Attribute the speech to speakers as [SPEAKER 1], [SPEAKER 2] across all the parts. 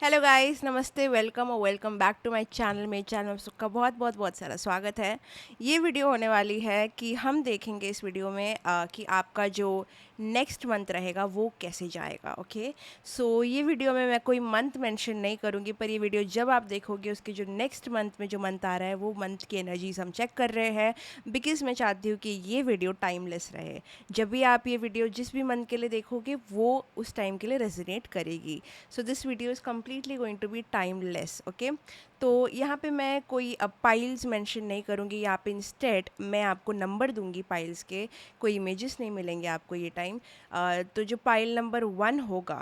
[SPEAKER 1] Hello guys, नमस्ते, welcome और welcome back to my channel. मेरे चैनल में आप सबका बहुत बहुत बहुत सारा स्वागत है। ये वीडियो होने वाली है कि हम देखेंगे इस वीडियो में कि आपका जो नेक्स्ट मंथ रहेगा वो कैसे जाएगा। ओके, सो ये वीडियो में मैं कोई मंथ मेंशन नहीं करूँगी, पर ये वीडियो जब आप देखोगे उसके जो नेक्स्ट मंथ में जो मंथ आ रहा है वो मंथ की एनर्जीज हम चेक कर रहे हैं, बिकॉज मैं चाहती हूँ कि ये वीडियो टाइमलेस रहे। जब भी आप ये वीडियो जिस भी मंथ के लिए देखोगे वो उस टाइम के लिए रेजोनेट करेगी। So this video is completely going to be timeless. Okay, तो यहाँ पे मैं कोई पाइल्स मेंशन नहीं करूँगी। यहाँ पे इंस्टेड मैं आपको नंबर दूंगी पाइल्स के, कोई इमेजेस नहीं मिलेंगे आपको ये टाइम। तो जो पाइल नंबर 1 होगा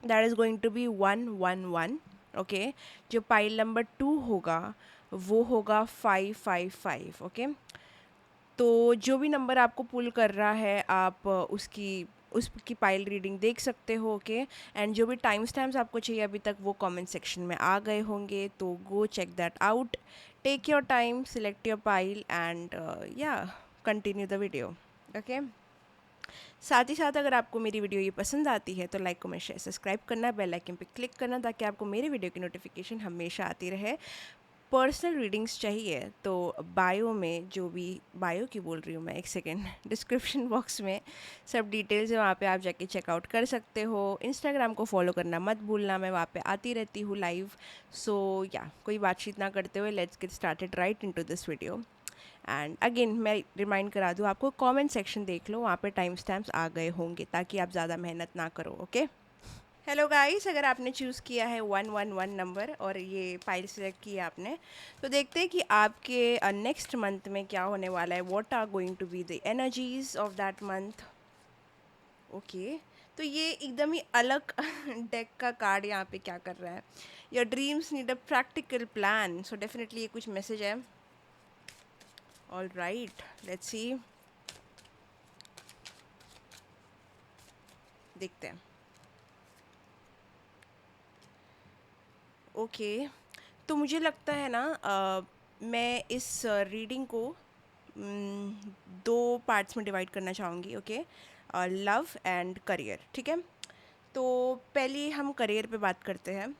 [SPEAKER 1] that is going to be 111। Okay, जो पाइल नंबर 2 होगा वो होगा 555। ओके, तो जो भी नंबर आपको पुल कर रहा है आप उसकी पाइल रीडिंग देख सकते हो। ओके, एंड जो भी टाइम स्टैम्प्स आपको चाहिए अभी तक वो कमेंट सेक्शन में आ गए होंगे, तो go check that out, take your time, select your pile and या कंटिन्यू द वीडियो। ओके, साथ ही साथ अगर आपको मेरी वीडियो ये पसंद आती है तो लाइक कमेंट शेयर सब्सक्राइब करना, बेल आइकन पे क्लिक करना ताकि आपको मेरे वीडियो की नोटिफिकेशन हमेशा आती रहे। पर्सनल रीडिंग्स चाहिए तो बायो में, जो भी बायो की बोल रही हूँ मैं, एक सेकेंड, डिस्क्रिप्शन बॉक्स में सब डिटेल्स है, वहाँ पे आप जाके चेकआउट कर सकते हो। इंस्टाग्राम को फॉलो करना मत भूलना, मैं वहाँ पे आती रहती हूँ लाइव। सो या कोई बातचीत ना करते हुए let's get started right into this video. And again मैं रिमाइंड करा दूँ आपको, कमेंट सेक्शन देख लो, वहाँ पे टाइम स्टैम्प्स आ गए होंगे ताकि आप ज़्यादा मेहनत ना करो। ओके, हेलो गाइस, अगर आपने चूज़ किया है 111 नंबर और ये फाइल सेलेक्ट की है आपने, तो देखते हैं कि आपके नेक्स्ट मंथ में क्या होने वाला है। What are going to be the energies of that month. Okay, तो ये एकदम ही अलग डेक का कार्ड यहाँ पे क्या कर रहा है। Your dreams need a practical plan, so definitely ये कुछ मैसेज है। ऑल राइट, लेट्स सी, देखते हैं। ओके, तो मुझे लगता है ना मैं इस रीडिंग को दो पार्ट्स में डिवाइड करना चाहूँगी। ओके, लव एंड करियर, ठीक है। तो पहले हम करियर पे बात करते हैं।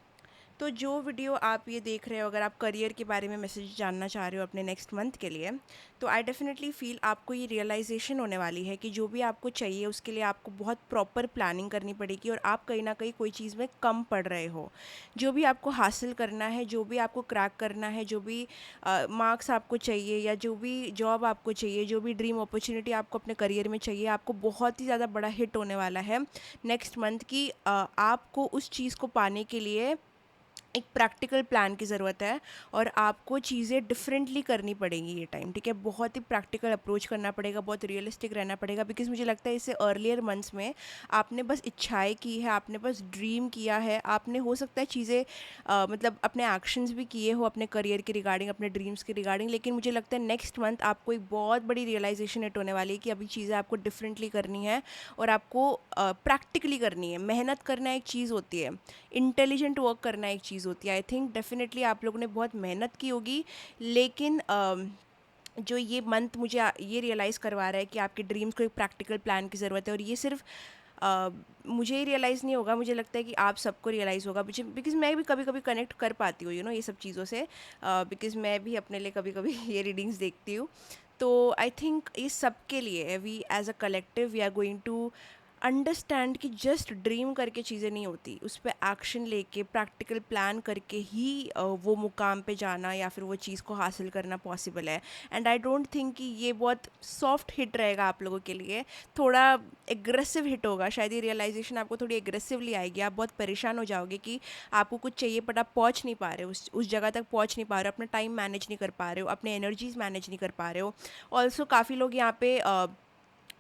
[SPEAKER 1] तो जो वीडियो आप ये देख रहे हो, अगर आप करियर के बारे में मैसेज जानना चाह रहे हो अपने नेक्स्ट मंथ के लिए, तो आई डेफिनेटली फील आपको ये रियलाइजेशन होने वाली है कि जो भी आपको चाहिए उसके लिए आपको बहुत प्रॉपर प्लानिंग करनी पड़ेगी और आप कहीं ना कहीं कोई चीज़ में कम पड़ रहे हो। जो भी आपको हासिल करना है, जो भी आपको क्रैक करना है, जो भी मार्क्स आपको चाहिए या जो भी जॉब आपको चाहिए, जो भी ड्रीम अपॉर्चुनिटी आपको अपने करियर में चाहिए, आपको बहुत ही ज़्यादा बड़ा हिट होने वाला है नेक्स्ट मंथ की। आपको उस चीज़ को पाने के लिए एक प्रैक्टिकल प्लान की ज़रूरत है और आपको चीज़ें डिफरेंटली करनी पड़ेंगी ये टाइम, ठीक है। बहुत ही प्रैक्टिकल अप्रोच करना पड़ेगा, बहुत रियलिस्टिक रहना पड़ेगा, बिकॉज मुझे लगता है इससे अर्लियर मंथ्स में आपने बस इच्छाएं की है, आपने बस ड्रीम किया है, आपने हो सकता है चीज़ें मतलब अपने एक्शंस भी किए हो अपने करियर के रिगार्डिंग, अपने ड्रीम्स के रिगार्डिंग, लेकिन मुझे लगता है नेक्स्ट मंथ आपको एक बहुत बड़ी रियलाइजेशन हिट होने वाली है कि अभी चीज़ें आपको डिफरेंटली करनी है और आपको प्रैक्टिकली करनी है। मेहनत करना एक चीज़ होती है, इंटेलिजेंट वर्क करना एक चीज़ होती है। आई थिंक डेफिनेटली आप लोगों ने बहुत मेहनत की होगी, लेकिन जो ये मंथ मुझे ये रियलाइज़ करवा रहा है कि आपके ड्रीम्स को एक प्रैक्टिकल प्लान की ज़रूरत है। और ये सिर्फ मुझे ही रियलाइज़ नहीं होगा, मुझे लगता है कि आप सबको रियलाइज़ होगा, बिकॉज मैं भी कभी कभी कनेक्ट कर पाती हूँ ये सब चीज़ों से, बिकॉज मैं भी अपने लिए कभी कभी ये रीडिंग्स देखती हूँ। तो आई थिंक इस सब के लिए we as a collective we are going to understand कि जस्ट ड्रीम करके चीज़ें नहीं होती, उस पर एक्शन लेके प्रैक्टिकल प्लान करके ही वो मुकाम पे जाना या फिर वो चीज़ को हासिल करना पॉसिबल है। एंड आई डोंट थिंक कि ये बहुत सॉफ्ट हिट रहेगा आप लोगों के लिए, थोड़ा एग्रेसिव हिट होगा। शायद ये रियलाइजेशन आपको थोड़ी एग्रेसिवली आएगी, आप बहुत परेशान हो जाओगे कि आपको कुछ चाहिए बट आप पहुंच नहीं पा रहे हो, उस जगह तक पहुंच नहीं पा रहे हो, अपना टाइम मैनेज नहीं कर पा रहे हो, अपने एनर्जीज मैनेज नहीं कर पा रहे हो। ऑल्सो काफ़ी लोग यहाँ पे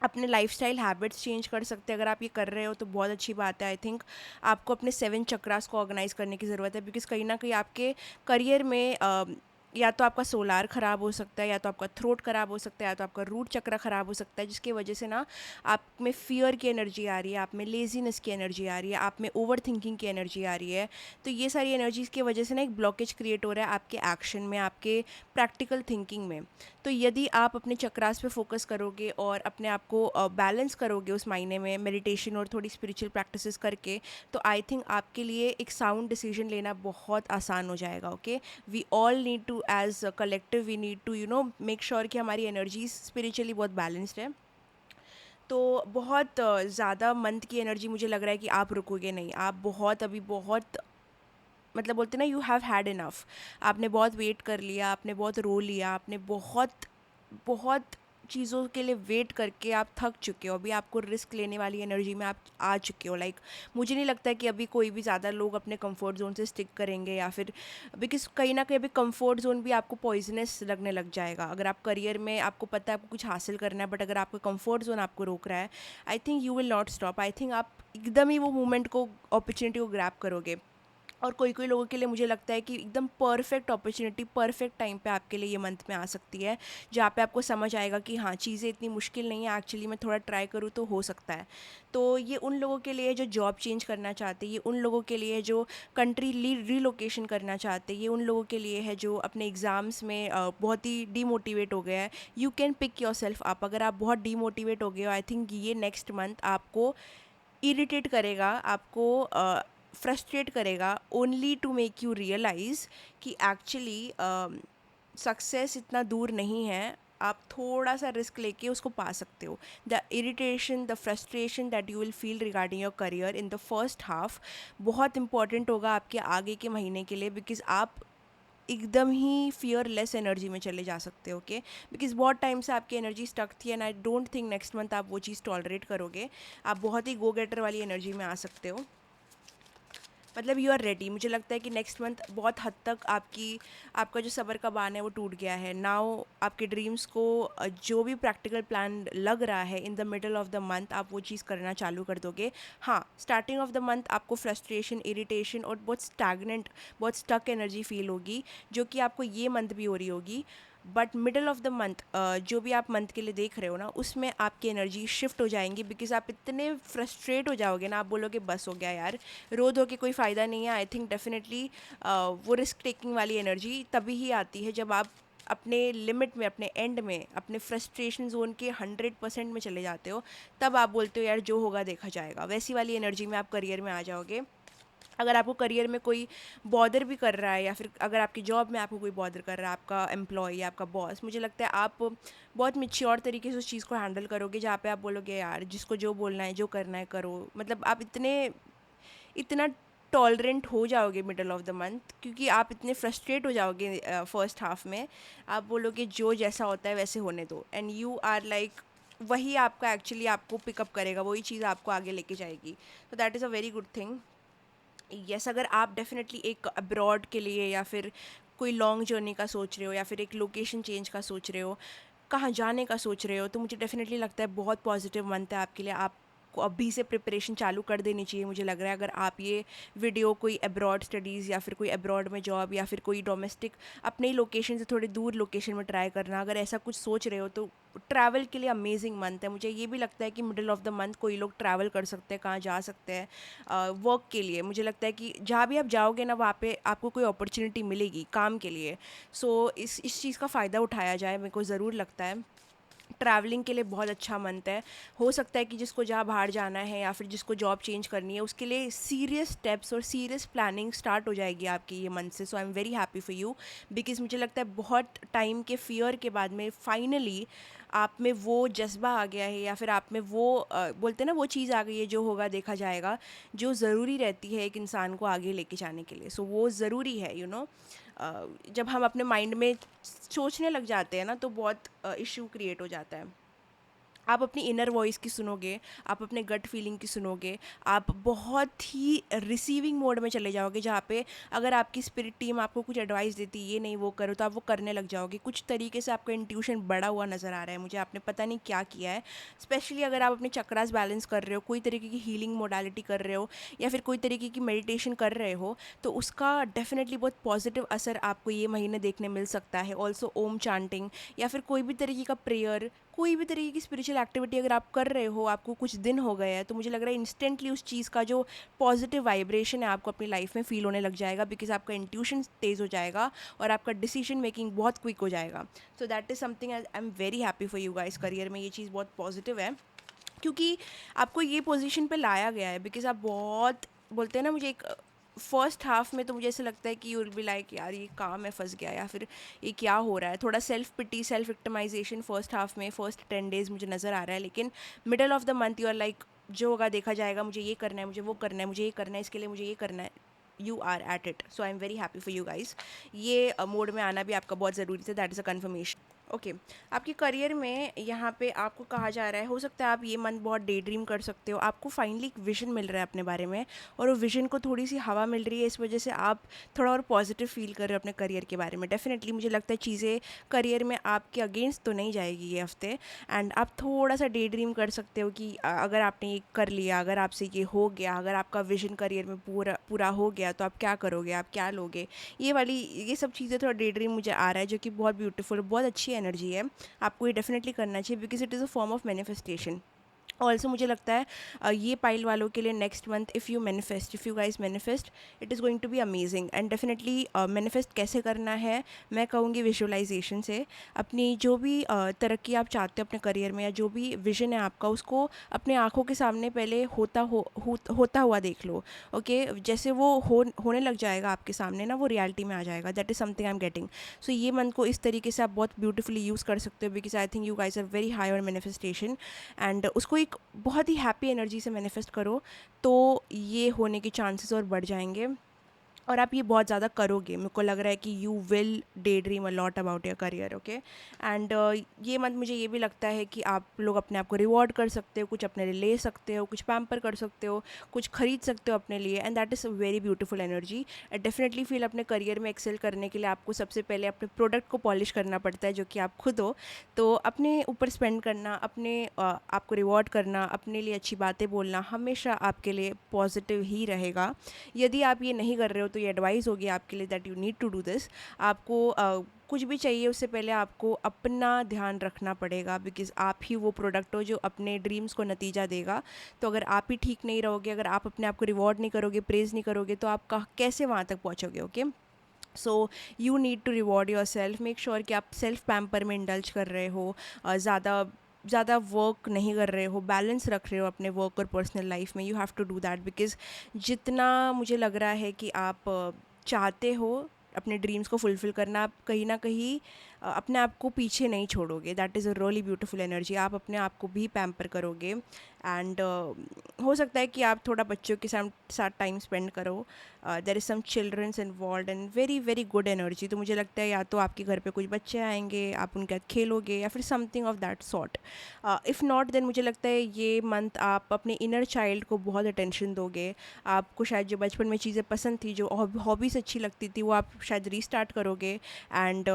[SPEAKER 1] अपने लाइफस्टाइल हैबिट्स चेंज कर सकते हैं। अगर आप ये कर रहे हो तो बहुत अच्छी बात है। आई थिंक आपको अपने 7 चक्रास को ऑर्गेनाइज करने की ज़रूरत है, बिकॉज कहीं ना कहीं आपके करियर में या तो आपका सोलार ख़राब हो सकता है, या तो आपका थ्रोट ख़राब हो सकता है, या तो आपका रूट चक्र ख़राब हो सकता है, जिसकी वजह से ना आप में फ़ियर की एनर्जी आ रही है, आप में लेज़ीनेस की एनर्जी आ रही है, आप में ओवर थिंकिंग की एनर्जी आ रही है। तो ये सारी एनर्जीज़ की वजह से ना एक ब्लॉकेज क्रिएट हो रहा है आपके एक्शन में, आपके प्रैक्टिकल थिंकिंग में। तो यदि आप अपने चक्रास पे फोकस करोगे और अपने आप को बैलेंस करोगे उस मायने में मेडिटेशन और थोड़ी स्पिरिचुअल प्रैक्टिसेस करके, तो आई थिंक आपके लिए एक साउंड डिसीजन लेना बहुत आसान हो जाएगा। Okay, we all need to as collective we need to make sure कि हमारी एनर्जीज स्पिरिचुअली बहुत बैलेंस्ड है। तो बहुत ज़्यादा मंथ की एनर्जी मुझे लग रहा है कि आप रुकोगे नहीं, आप बहुत अभी बहुत मतलब बोलते ना, यू हैव हैड इनफ। आपने बहुत वेट कर लिया, आपने बहुत रो लिया, आपने बहुत बहुत चीज़ों के लिए वेट करके आप थक चुके हो। अभी आपको रिस्क लेने वाली एनर्जी में आप आ चुके हो। लाइक मुझे नहीं लगता कि अभी कोई भी ज़्यादा लोग अपने कंफर्ट जोन से स्टिक करेंगे, या फिर बिकॉज कहीं ना कहीं अभी कंफर्ट जोन भी आपको पॉइजनस लगने लग जाएगा। अगर आप करियर में आपको पता है आपको कुछ हासिल करना है, बट अगर आपका कंफर्ट जोन आपको रोक रहा है, आई think you will not stop. I think आप एकदम ही वो मोमेंट को, अपॉर्चुनिटी को ग्रैब करोगे। और कोई कोई लोगों के लिए मुझे लगता है कि एकदम परफेक्ट अपॉर्चुनिटी परफेक्ट टाइम पे आपके लिए ये मंथ में आ सकती है, जहाँ पे आपको समझ आएगा कि हाँ, चीज़ें इतनी मुश्किल नहीं है, एक्चुअली मैं थोड़ा ट्राई करूँ तो हो सकता है। तो ये उन लोगों के लिए जो जॉब चेंज करना चाहते हैं, ये उन लोगों के लिए जो कंट्री रीलोकेशन करना चाहते हैं, ये उन लोगों के लिए है जो अपने एग्ज़ाम्स में बहुत ही डीमोटिवेट हो गया है। You can pick yourself up. अगर आप बहुत डीमोटिवेट हो गए हो, आई थिंक ये नेक्स्ट मंथ आपको इरिटेट करेगा, आपको फ्रस्ट्रेट करेगा, only to make you realise कि एक्चुअली सक्सेस इतना दूर नहीं है। आप थोड़ा सा रिस्क लेके उसको पा सकते हो। The irritation, the frustration that you will feel regarding your career in the first half बहुत इंपॉर्टेंट होगा आपके आगे के महीने के लिए, बिकॉज आप एकदम ही फियरलेस एनर्जी में चले जा सकते हो। ओके, बिकॉज बहुत टाइम से आपकी एनर्जी स्टक थी, and I don't think next month आप वो चीज़ टॉलरेट करोगे। आप बहुत ही गो गेटर वाली एनर्जी में आ सकते हो। मतलब यू आर रेडी। मुझे लगता है कि नेक्स्ट मंथ बहुत हद तक आपका जो सबर का बांध है वो टूट गया है। नाउ आपके ड्रीम्स को जो भी प्रैक्टिकल प्लान लग रहा है in the middle of the month, आप वो चीज़ करना चालू कर दोगे। हाँ, स्टार्टिंग ऑफ द मंथ आपको फ्रस्ट्रेशन, इरिटेशन और बहुत स्टैगनेंट, बहुत स्टक एनर्जी फील होगी, जो कि आपको ये मंथ भी हो रही होगी। But middle of the month, जो भी आप मंथ के लिए देख रहे हो ना, उसमें आपकी एनर्जी शिफ्ट हो जाएंगी, बिकॉज आप इतने फ्रस्ट्रेट हो जाओगे ना, आप बोलोगे बस हो गया यार, रो धो के कोई फ़ायदा नहीं है। आई थिंक डेफिनेटली वो रिस्क टेकिंग वाली एनर्जी तभी ही आती है जब आप अपने लिमिट में, अपने एंड में, अपने फ्रस्ट्रेशन जोन के 100% में चले जाते हो। तब आप बोलते हो यार जो होगा देखा जाएगा। वैसी वाली एनर्जी में आप करियर में आ जाओगे। अगर आपको करियर में कोई बॉदर भी कर रहा है, या फिर अगर आपकी जॉब में आपको कोई बॉदर कर रहा है, आपका एम्प्लॉय या आपका बॉस, मुझे लगता है आप बहुत मिच्योर तरीके से उस चीज़ को हैंडल करोगे, जहाँ पे आप बोलोगे यार जिसको जो बोलना है, जो करना है करो। मतलब आप इतना टॉलरेंट हो जाओगे मिडल ऑफ द मंथ, क्योंकि आप इतने फ्रस्ट्रेट हो जाओगे फर्स्ट हाफ में। आप बोलोगे जो जैसा होता है वैसे होने दो, एंड यू आर लाइक, वही आपका एक्चुअली आपको पिकअप करेगा, वही चीज़ आपको आगे लेके जाएगी। तो that is a very good thing. Yes, अगर आप डेफिनेटली एक अब्रॉड के लिए, या फिर कोई लॉन्ग जर्नी का सोच रहे हो, या फिर एक लोकेशन चेंज का सोच रहे हो, कहाँ जाने का सोच रहे हो, तो मुझे डेफिनेटली लगता है बहुत पॉजिटिव मंथ है आपके लिए। आपको अभी से प्रिपरेशन चालू कर देनी चाहिए। मुझे लग रहा है अगर आप ये वीडियो कोई अब्रॉड स्टडीज़, या फिर कोई अब्रॉड में जॉब, या फिर कोई डोमेस्टिक अपने ही लोकेशन से थोड़ी दूर लोकेशन में ट्राई करना, अगर ऐसा कुछ सोच रहे हो, तो ट्रैवल के लिए अमेजिंग मंथ है। मुझे ये भी लगता है कि मिडिल ऑफ द मंथ कोई लोग ट्रैवल कर सकते हैं, कहाँ जा सकते हैं वर्क के लिए। मुझे लगता है कि जहाँ भी आप जाओगे ना, वहाँ पे आपको कोई अपॉर्चुनिटी मिलेगी काम के लिए। सो इस चीज़ का फ़ायदा उठाया जाए, मेरे को ज़रूर लगता है। ट्रैवलिंग के लिए बहुत अच्छा मंथ है। हो सकता है कि जिसको जहाँ बाहर जाना है, या फिर जिसको जॉब चेंज करनी है, उसके लिए सीरियस स्टेप्स और सीरियस प्लानिंग स्टार्ट हो जाएगी आपकी ये मंथ से। So I am very happy for you, because मुझे लगता है बहुत टाइम के फियर के बाद में फाइनली आप में वो जज्बा आ गया है, या फिर आप में वो बोलते हैं ना, वो चीज़ आ गई है, जो होगा देखा जाएगा, जो ज़रूरी रहती है एक इंसान को आगे लेके जाने के लिए। सो वो ज़रूरी है, जब हम अपने माइंड में सोचने लग जाते हैं ना, तो बहुत इशू क्रिएट हो जाता है। आप अपनी इनर वॉइस की सुनोगे, आप अपने गट फीलिंग की सुनोगे, आप बहुत ही रिसीविंग मोड में चले जाओगे, जहाँ पे अगर आपकी स्पिरिट टीम आपको कुछ एडवाइस देती है ये नहीं वो करो, तो आप वो करने लग जाओगे। कुछ तरीके से आपका इंट्यूशन बढ़ा हुआ नज़र आ रहा है मुझे, आपने पता नहीं क्या किया है। स्पेशली अगर आप अपने चक्रास बैलेंस कर रहे हो, कोई तरीके की हीलिंग मोडालिटी कर रहे हो, या फिर कोई तरीके की मेडिटेशन कर रहे हो, तो उसका डेफिनेटली बहुत पॉजिटिव असर आपको ये महीने देखने मिल सकता है। ऑल्सो ओम चांटिंग या फिर कोई भी तरीके का प्रेयर, कोई भी तरीके की स्पिरिचुअल एक्टिविटी अगर आप कर रहे हो, आपको कुछ दिन हो गए हैं, तो मुझे लग रहा है इंस्टेंटली उस चीज़ का जो पॉजिटिव वाइब्रेशन है आपको अपनी लाइफ में फील होने लग जाएगा, बिकॉज आपका इंट्यूशन तेज़ हो जाएगा और आपका डिसीजन मेकिंग बहुत क्विक हो जाएगा। So that is something I am very happy for you guys. Career में ये चीज़ बहुत पॉजिटिव है, क्योंकि आपको ये पोजीशन पे लाया गया है, बिकॉज आप बहुत बोलते हैं ना, मुझे एक फर्स्ट हाफ में तो मुझे ऐसा लगता है कि यू विल बी लाइक यार ये काम में फंस गया, या फिर ये क्या हो रहा है, थोड़ा self pity self victimisation first half में, फर्स्ट 10 डेज मुझे नज़र आ रहा है। लेकिन middle of the month you are like जो होगा देखा जाएगा, मुझे ये करना है, मुझे वो करना है, मुझे ये करना है, इसके लिए मुझे ये करना है। You are at it, so I am very happy for you guys. ये मोड में आना भी आपका बहुत ज़रूरी था, that is a confirmation. Okay आपके करियर में यहाँ पे आपको कहा जा रहा है, हो सकता है आप ये मंथ बहुत डे ड्रीम कर सकते हो, आपको फाइनली एक विजन मिल रहा है अपने बारे में, और वो विजन को थोड़ी सी हवा मिल रही है, इस वजह से आप थोड़ा और पॉजिटिव फील कर रहे हो अपने करियर के बारे में। डेफिनेटली मुझे लगता है चीज़ें करियर में आपके अगेंस्ट तो नहीं जाएगी ये हफ्ते, एंड आप थोड़ा सा डे ड्रीम कर सकते हो कि अगर आपने ये कर लिया, अगर आपसे ये हो गया, अगर आपका विजन करियर में पूरा पूरा हो गया, तो आप क्या करोगे, आप क्या लोगे, ये सब चीज़ें थोड़ा डे ड्रीम मुझे आ रहा है, जो कि बहुत ब्यूटीफुल, बहुत अच्छी एनर्जी है। आपको ये डेफिनेटली करना चाहिए, because it is a form of manifestation. Also मुझे लगता है ये पाइल वालों के लिए next month, if you manifest, if you guys manifest, it is going to be amazing. And definitely manifest कैसे करना है, मैं कहूँगी विजुअलाइजेशन से। अपनी जो भी तरक्की आप चाहते हो अपने करियर में, या जो भी विजन है आपका, उसको अपने आँखों के सामने पहले होता हुआ देख लो। ओके जैसे वो होने लग जाएगा आपके सामने ना, वो रियलिटी में आ जाएगा। That is something I am getting. So ये मंथ को इस तरीके से आप बहुत ब्यूटीफुली यूज़ कर सकते हो, because I think you guys are very high on manifestation, and उसको एक बहुत ही हैप्पी एनर्जी से मैनिफेस्ट करो, तो ये होने के चांसेस और बढ़ जाएंगे, और आप ये बहुत ज़्यादा करोगे। मेरे को लग रहा है कि you will day dream a lot about your career. Okay and ये मंथ मुझे ये भी लगता है कि आप लोग अपने आप को रिवॉर्ड कर सकते हो, कुछ अपने लिए ले सकते हो, कुछ पैम्पर कर सकते हो, कुछ खरीद सकते हो अपने लिए, and that is a very beautiful energy. I definitely feel अपने करियर में एक्सेल करने के लिए आपको सबसे पहले अपने प्रोडक्ट को पॉलिश करना पड़ता है, जो कि आप खुद हो। तो अपने ऊपर स्पेंड करना, आपको रिवॉर्ड करना, अपने लिए अच्छी बातें बोलना हमेशा आपके लिए पॉजिटिव ही रहेगा। यदि आप ये नहीं कर रहे हो, तो ये एडवाइस होगी आपके लिए that you need to do this. आपको कुछ भी चाहिए उससे पहले आपको अपना ध्यान रखना पड़ेगा, बिकॉज आप ही वो प्रोडक्ट हो जो अपने ड्रीम्स को नतीजा देगा। तो अगर आप ही ठीक नहीं रहोगे, अगर आप अपने आप को रिवॉर्ड नहीं करोगे, प्रेज़ नहीं करोगे, तो आप कैसे वहाँ तक पहुँचोगे। Okay so you need to reward yourself, make sure कि आप सेल्फ पैम्पर में इंडल्ज कर रहे हो, ज़्यादा ज़्यादा वर्क नहीं कर रहे हो, बैलेंस रख रहे हो अपने वर्क और पर्सनल लाइफ में। You have to do that, because जितना मुझे लग रहा है कि आप चाहते हो अपने ड्रीम्स को फुलफ़िल करना, आप कहीं ना कहीं अपने आप को पीछे नहीं छोड़ोगे। That is a really beautiful energy. आप अपने आप को भी पैम्पर करोगे, एंड हो सकता है कि आप थोड़ा बच्चों के साथ टाइम स्पेंड करो। There is some childrens involve and very very good energy. तो मुझे लगता है या तो आपके घर पे कुछ बच्चे आएंगे, आप उनके साथ खेलोगे, या फिर something of that sort. If not, then मुझे लगता है ये मंथ आप अपने इनर चाइल्ड को बहुत अटेंशन दोगे। आपको शायद जो बचपन में चीज़ें पसंद थी, जो हॉबीज़ अच्छी लगती थी, वो आप शायद रीस्टार्ट करोगे। एंड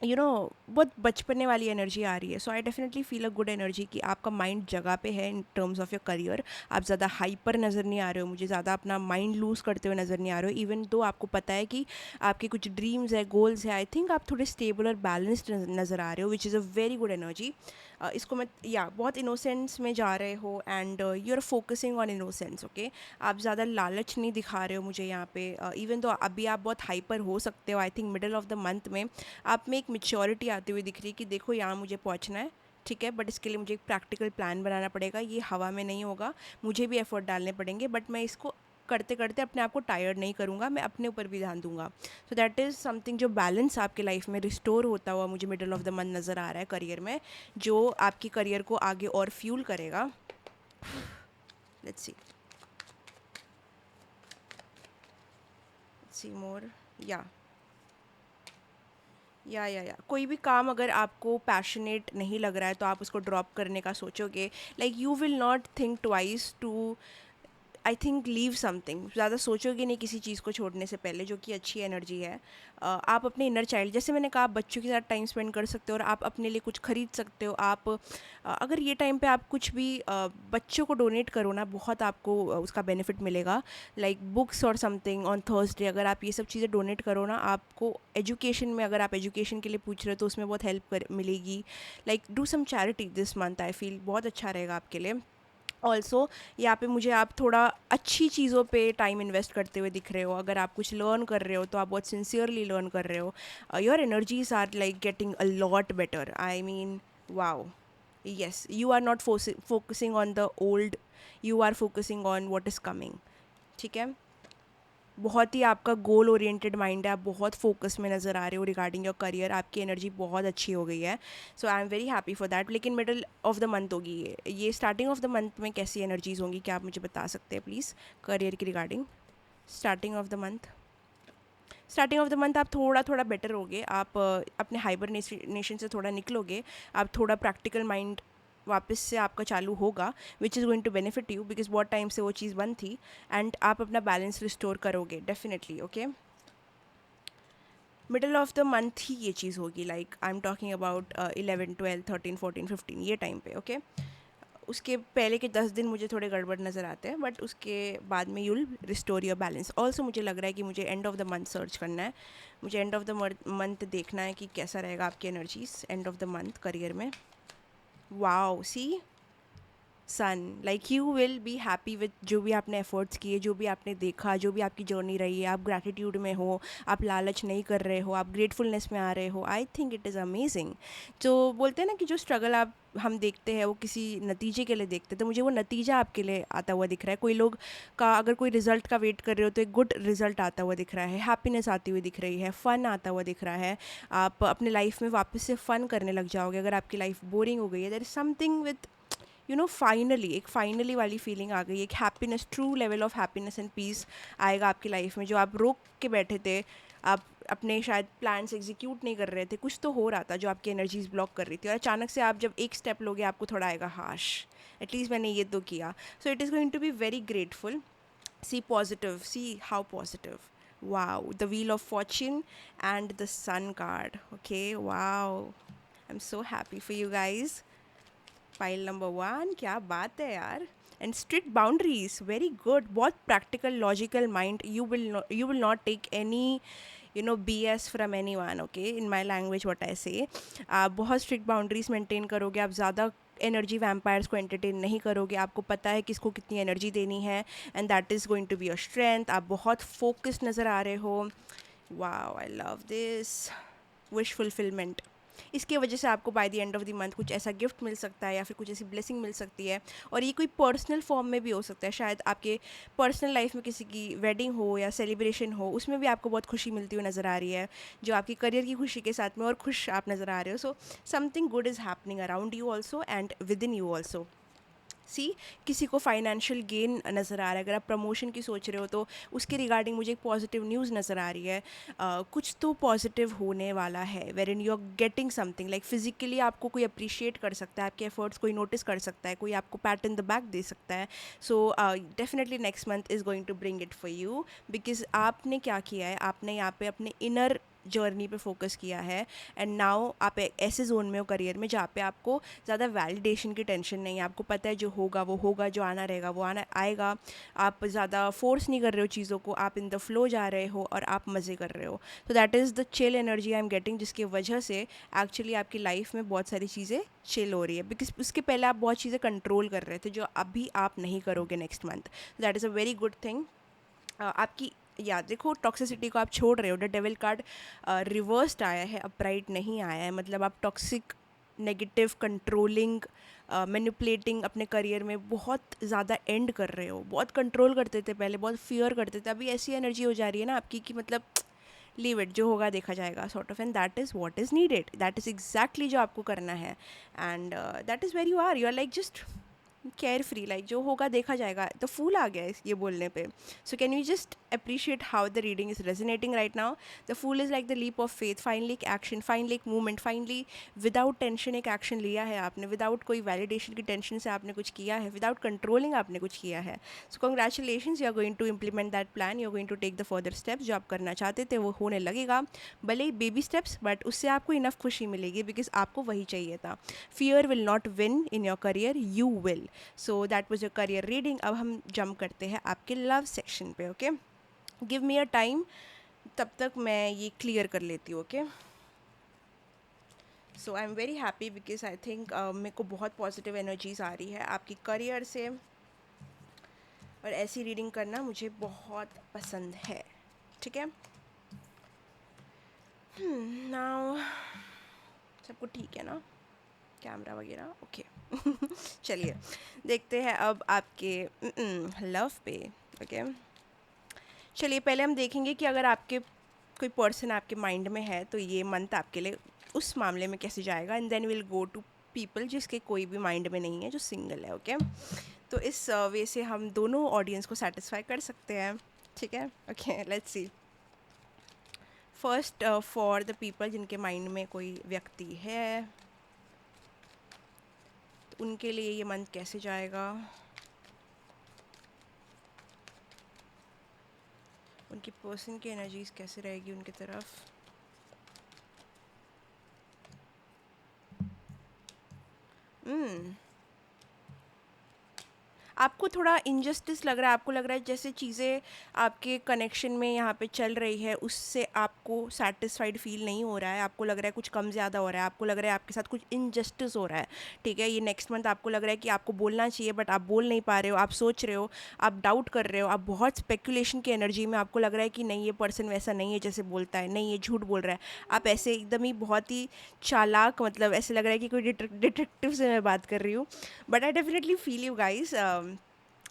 [SPEAKER 1] बहुत बचपने वाली एनर्जी आ रही है। So I definitely feel a good energy कि आपका माइंड जगह पे है in terms of your career. आप ज़्यादा हाइपर नज़र नहीं आ रहे हो, मुझे ज़्यादा अपना माइंड लूज़ करते हुए नज़र नहीं आ रहे हो। इवन तो आपको पता है कि आपके कुछ ड्रीम्स है, गोल्स है, आई थिंक आप थोड़े स्टेबल और बैलेंस्ड नज़र आ रहे हो, which is a very good energy. इसको मैं बहुत इनोसेंस में जा रहे हो, and you are focusing on innocence. Okay आप ज़्यादा लालच नहीं दिखा रहे हो मुझे यहाँ पे। इवन तो अभी आप बहुत हाइपर हो सकते हो, I think middle of the month में आप में एक मेच्योरिटी आती हुई दिख रही है कि देखो यहाँ मुझे पहुँचना है, ठीक है, बट इसके लिए मुझे एक प्रैक्टिकल प्लान बनाना पड़ेगा, ये हवा में नहीं होगा, मुझे भी एफर्ट डालने पड़ेंगे, बट मैं इसको करते करते अपने आप को टायर्ड नहीं करूँगा, मैं अपने ऊपर भी ध्यान दूंगा। सो दैट इज़ समथिंग, जो बैलेंस आपके लाइफ में रिस्टोर होता हुआ मुझे मिडल ऑफ द मंथ नज़र आ रहा है करियर में, जो आपकी करियर को आगे और फ्यूल करेगा। लेट्स सी मोर या या कोई भी काम अगर आपको पैशनेट नहीं लग रहा है तो आप उसको ड्रॉप करने का सोचोगे, like you will not think twice to, I think, leave something. ज़्यादा सोचोगे नहीं किसी चीज़ को छोड़ने से पहले, जो कि अच्छी एनर्जी है। आप अपने इनर चाइल्ड, जैसे मैंने कहा, आप बच्चों के साथ टाइम स्पेंड कर सकते हो और आप अपने लिए कुछ खरीद सकते हो। आप अगर ये टाइम पे आप कुछ भी बच्चों को डोनेट करो ना, बहुत आपको उसका बेनिफिट मिलेगा। लाइक बुक्स और समथिंग ऑन थर्सडे, अगर आप ये सब चीज़ें डोनेट करो ना, आपको एजुकेशन में, अगर आप एजुकेशन के लिए पूछ रहे हो तो उसमें बहुत हेल्प मिलेगी। Like do some charity this month, I feel बहुत अच्छा रहेगा आपके लिए। ऑल्सो यहाँ पे मुझे आप थोड़ा अच्छी चीज़ों पे टाइम इन्वेस्ट करते हुए दिख रहे हो। अगर आप कुछ लर्न कर रहे हो तो आप बहुत सिंसियरली लर्न कर रहे हो। Your energies are like getting a lot better, I mean wow. yes, you are not focusing on the old, you are focusing on what is coming। ठीक है, बहुत ही आपका गोल ओरिएंटेड माइंड है, आप बहुत फोकस में नज़र आ रहे हो रिगार्डिंग योर करियर, आपकी एनर्जी बहुत अच्छी हो गई है। So I am very happy for that. लेकिन मिडल ऑफ द मंथ होगी ये स्टार्टिंग ऑफ द मंथ में कैसी एनर्जीज होंगी, क्या आप मुझे बता सकते हैं प्लीज़, करियर की regarding? Starting of the month, starting of the month आप थोड़ा थोड़ा बेटर होगे, आप अपने हाइबरनेशन से थोड़ा निकलोगे, आप थोड़ा प्रैक्टिकल माइंड वापस से आपका चालू होगा, which is going to benefit you, because बहुत टाइम से वो चीज़ बंद थी। एंड आप अपना बैलेंस रिस्टोर करोगे definitely. Okay, middle of the month ही ये चीज़ होगी, like I am talking about 11 12 13 14 15 ये टाइम पे। ओके, उसके पहले के 10 दिन मुझे थोड़े गड़बड़ नज़र आते हैं, बट उसके बाद में you'll restore your balance. Also मुझे लग रहा है कि मुझे and of the month search करना है, मुझे एंड ऑफ द मंथ देखना है कि कैसा रहेगा आपकी energies end of the month career में। Wow, see sun, like you will be happy with जो भी आपने एफर्ट्स किए, जो भी आपने देखा, जो भी आपकी जर्नी रही है। आप ग्रैटिट्यूड में हो, आप लालच नहीं कर रहे हो, आप ग्रेटफुलनेस में आ रहे हो। I think it is amazing. जो बोलते हैं ना कि जो स्ट्रगल आप हम देखते हैं वो किसी नतीजे के लिए देखते हैं, तो मुझे वो नतीजा आपके लिए आता हुआ दिख रहा है। कोई लोग का अगर कोई रिजल्ट का वेट कर रहे हो तो एक गुड रिजल्ट आता हुआ दिख रहा है, हैप्पीनेस आती हुई दिख रही है, फ़न आता हुआ दिख रहा है। आप अपने लाइफ में वापस से फ़न करने लग जाओगे। अगर आपकी लाइफ बोरिंग हो गई है, there is something with finally, एक फाइनली वाली फीलिंग आ गई, एक happiness, true level of happiness and peace आएगा आपकी लाइफ में, जो आप रोक के बैठे थे। आप अपने शायद प्लान्स एग्जीक्यूट नहीं कर रहे थे, कुछ तो हो रहा था जो आपकी एनर्जीज ब्लॉक कर रही थी, और अचानक से आप जब एक स्टेप लोगे आपको थोड़ा आएगा, हाश एटलीस्ट मैंने ये तो किया। So it is going to be very grateful. See positive, see how positive. wow, the wheel of fortune and the sun card। okay, wow, I'm so happy for you guys। File number 1, क्या बात है यार। And strict boundaries, very good, बहुत practical logical mind. You will not take any BS from anyone. Okay, in my language what I say, आप बहुत strict boundaries maintain करोगे, आप ज़्यादा एनर्जी वैम्पायर्स को एंटरटेन नहीं करोगे, आपको पता है किसको कितनी एनर्जी देनी है, and that is going to be your strength. आप बहुत फोकस्ड नज़र आ रहे हो। Wow, I love this. Wish fulfilment, इसके वजह से आपको by the end of the month कुछ ऐसा गिफ्ट मिल सकता है या फिर कुछ ऐसी ब्लेसिंग मिल सकती है, और ये कोई पर्सनल फॉर्म में भी हो सकता है। शायद आपके पर्सनल लाइफ में किसी की वेडिंग हो या सेलिब्रेशन हो, उसमें भी आपको बहुत खुशी मिलती हुई नज़र आ रही है, जो आपकी करियर की खुशी के साथ में और खुश आप नज़र आ रहे हो। So something good is happening around you also and within you also. See, किसी को फाइनेंशियल गेन नज़र आ रहा है, अगर आप प्रमोशन की सोच रहे हो तो उसके रिगार्डिंग मुझे एक पॉजिटिव न्यूज़ नज़र आ रही है। कुछ तो पॉजिटिव होने वाला है, where in you are getting something, like physically आपको कोई अप्रिशिएट कर सकता है, आपके एफर्ट्स कोई नोटिस कर सकता है, कोई आपको पैट इन द बैक दे सकता है। So definitely next month is going to bring it for you, because आपने क्या किया है, आपने यहाँ पे अपने इनर जर्नी पे फोकस किया है। एंड नाउ आप ऐसे जोन में हो करियर में जहाँ पे आपको ज़्यादा वैलिडेशन की टेंशन नहीं है, आपको पता है जो होगा वो होगा, जो आना रहेगा वो आना आएगा। आप ज़्यादा फोर्स नहीं कर रहे हो चीज़ों को, आप इन द फ्लो जा रहे हो और आप मज़े कर रहे हो। तो that is the chill energy I am getting, जिसकी वजह से एक्चुअली आपकी लाइफ में बहुत सारी चीज़ें चिल हो रही है, बिकॉज उसके पहले आप बहुत चीज़ें कंट्रोल कर रहे थे जो अभी आप नहीं करोगे next month. That is a very good thing. आपकी याद देखो, टॉक्सिसिटी को आप छोड़ रहे हो। द डेविल कार्ड रिवर्स्ड आया है, अपराइट नहीं आया है, मतलब आप टॉक्सिक, नेगेटिव, कंट्रोलिंग, मैनिपुलेटिंग अपने करियर में बहुत ज़्यादा एंड कर रहे हो। बहुत कंट्रोल करते थे पहले, बहुत फियर करते थे, अभी ऐसी एनर्जी हो जा रही है ना आपकी कि मतलब लीव इट, जो होगा देखा जाएगा sort of, and that is what is needed, that is exactly जो आपको करना है। And that is where you are like just carefree, like जो होगा देखा जाएगा। द फूल आ गया है ये बोलने पे। So can you just appreciate how the reading is resonating right now. The fool is like the leap of faith, finally एक एक्शन, फाइनली एक मूवमेंट, फाइनली विदाउट टेंशन एक एक्शन लिया है आपने, विदाउट कोई वैलिडेशन की टेंशन से आपने कुछ किया है, विदाउट कंट्रोलिंग आपने कुछ किया है। So congratulations, you are going to implement that plan, you are going to take the further steps. जो आप करना चाहते थे वो होने लगेगा, भले ही बेबी स्टेप्स, बट उससे आपको इनफ खुशी मिलेगी बिकॉज आपको वही चाहिए था। Fear will not win in your career, you will. So that was your career reading. अब हम जंप करते हैं आपके लव सेक्शन पे। Okay, give me a time, तब तक मैं ये क्लियर कर लेती हूँ। Okay, so I am very happy because I think मेरे को बहुत पॉजिटिव एनर्जीज आ रही है आपकी करियर से, और ऐसी रीडिंग करना मुझे बहुत पसंद है। ठीक है, नाउ सबको ठीक है ना, कैमरा वगैरह ओके। चलिए देखते हैं अब आपके लव पे। ओके, चलिए पहले हम देखेंगे कि अगर आपके कोई पर्सन आपके माइंड में है तो ये मंथ आपके लिए उस मामले में कैसे जाएगा, and then will go to people जिसके कोई भी माइंड में नहीं है, जो सिंगल है। ओके, तो इस वे से हम दोनों ऑडियंस को सेटिस्फाई कर सकते हैं। ठीक है, okay let's see. First for the people जिनके माइंड में कोई व्यक्ति है, तो उनके लिए ये मंथ कैसे जाएगा, उनकी पर्सन की एनर्जीज कैसे रहेगी उनकी तरफ। आपको थोड़ा इनजस्टिस लग रहा है, आपको लग रहा है जैसे चीज़ें आपके कनेक्शन में यहाँ पे चल रही है उससे आपको सेटिस्फाइड फील नहीं हो रहा है, आपको लग रहा है कुछ कम ज़्यादा हो रहा है, आपको लग रहा है आपके साथ कुछ इनजस्टिस हो रहा है। ठीक है, ये नेक्स्ट मंथ आपको लग रहा है कि आपको बोलना चाहिए बट आप बोल नहीं पा रहे हो, आप सोच रहे हो, आप डाउट कर रहे हो, आप बहुत स्पेकुलेशन की एनर्जी में, आपको लग रहा है कि नहीं ये पर्सन वैसा नहीं है जैसे बोलता है, नहीं ये झूठ बोल रहा है। आप ऐसे एकदम ही बहुत ही चालाक, मतलब ऐसे लग रहा है कि कोई डिटेक्टिव से मैं बात कर रही हूँ। But I definitely feel you guys.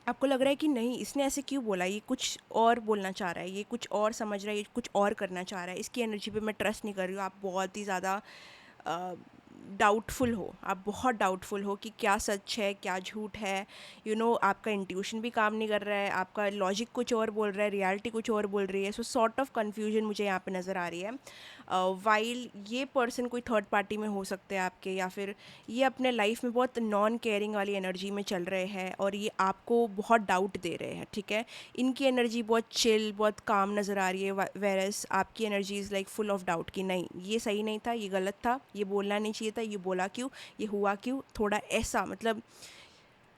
[SPEAKER 1] आपको लग रहा है कि नहीं इसने ऐसे क्यों बोला, ये कुछ और बोलना चाह रहा है, ये कुछ और समझ रहा है, ये कुछ और करना चाह रहा है, इसकी एनर्जी पे मैं ट्रस्ट नहीं कर रही हूँ। आप बहुत ही ज़्यादा डाउटफुल हो, आप बहुत डाउटफुल हो कि क्या सच है क्या झूठ है। आपका इंट्यूशन भी काम नहीं कर रहा है, आपका लॉजिक कुछ और बोल रहा है, रियलिटी कुछ और बोल रही है। सो सॉर्ट ऑफ कन्फ्यूजन मुझे यहाँ पे नज़र आ रही है। वाइल ये पर्सन कोई थर्ड पार्टी में हो सकते हैं आपके, या फिर ये अपने लाइफ में बहुत नॉन केयरिंग वाली एनर्जी में चल रहे हैं और ये आपको बहुत डाउट दे रहे हैं। ठीक है, इनकी एनर्जी बहुत चिल, बहुत काम नज़र आ रही है, वेरस आपकी energy is like full of doubt कि नहीं ये सही नहीं था, ये गलत था, ये बोलना नहीं चाहिए था, ये बोला क्यों, ये हुआ क्यों, थोड़ा ऐसा मतलब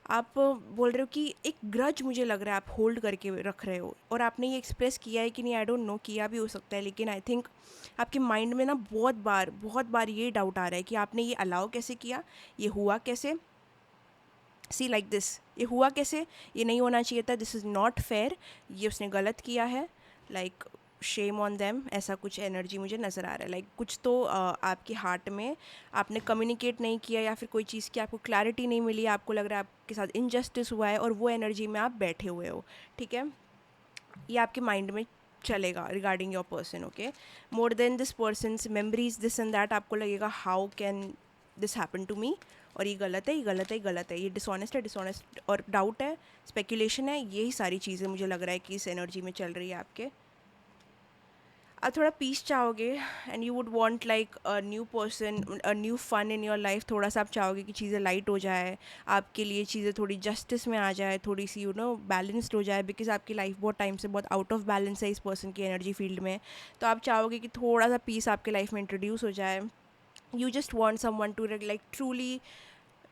[SPEAKER 1] आप बोल रहे हो कि एक ग्रज मुझे लग रहा है आप होल्ड करके रख रहे हो, और आपने ये एक्सप्रेस किया है कि नहीं आई डोंट नो, किया भी हो सकता है, लेकिन आई थिंक आपके माइंड में ना बहुत बार ये डाउट आ रहा है कि आपने ये अलाउ कैसे किया, ये हुआ कैसे, सी लाइक दिस, ये हुआ कैसे, ये नहीं होना चाहिए था, दिस इज़ नॉट फेयर, ये उसने गलत किया है, लाइक शेम ऑन देम, ऐसा कुछ एनर्जी मुझे नज़र आ रहा है। लाइक कुछ तो आपके हार्ट में आपने कम्युनिकेट नहीं किया, या फिर कोई चीज़ की आपको क्लैरिटी नहीं मिली, आपको लग रहा है आपके साथ इनजस्टिस हुआ है और वो एनर्जी में आप बैठे हुए हो। ठीक है, ये आपके माइंड में चलेगा regarding your person. Okay, more than this persons memories this and that, आपको लगेगा how can this happen to me, और ये गलत है, ये गलत है, ये गलत है, ये डिसऑनेस्ट है, डिसऑनेस्ट, और डाउट है, स्पेकुलेशन है, यही सारी चीज़ें मुझे लग रहा है कि इस एनर्जी में चल रही है आपके। आप थोड़ा पीस चाहोगे, and you would want like a new person, a new fun in your life. थोड़ा सा आप चाहोगे कि चीज़ें लाइट हो जाए, आपके लिए चीज़ें थोड़ी जस्टिस में आ जाए, थोड़ी सी बैलेंस्ड हो जाए, बिकॉज आपकी लाइफ बहुत टाइम से बहुत आउट ऑफ बैलेंस है इस पर्सन की एनर्जी फील्ड में। तो आप चाहोगे कि थोड़ा सा पीस आपके लाइफ में इंट्रोड्यूस हो जाए। You just want someone to like truly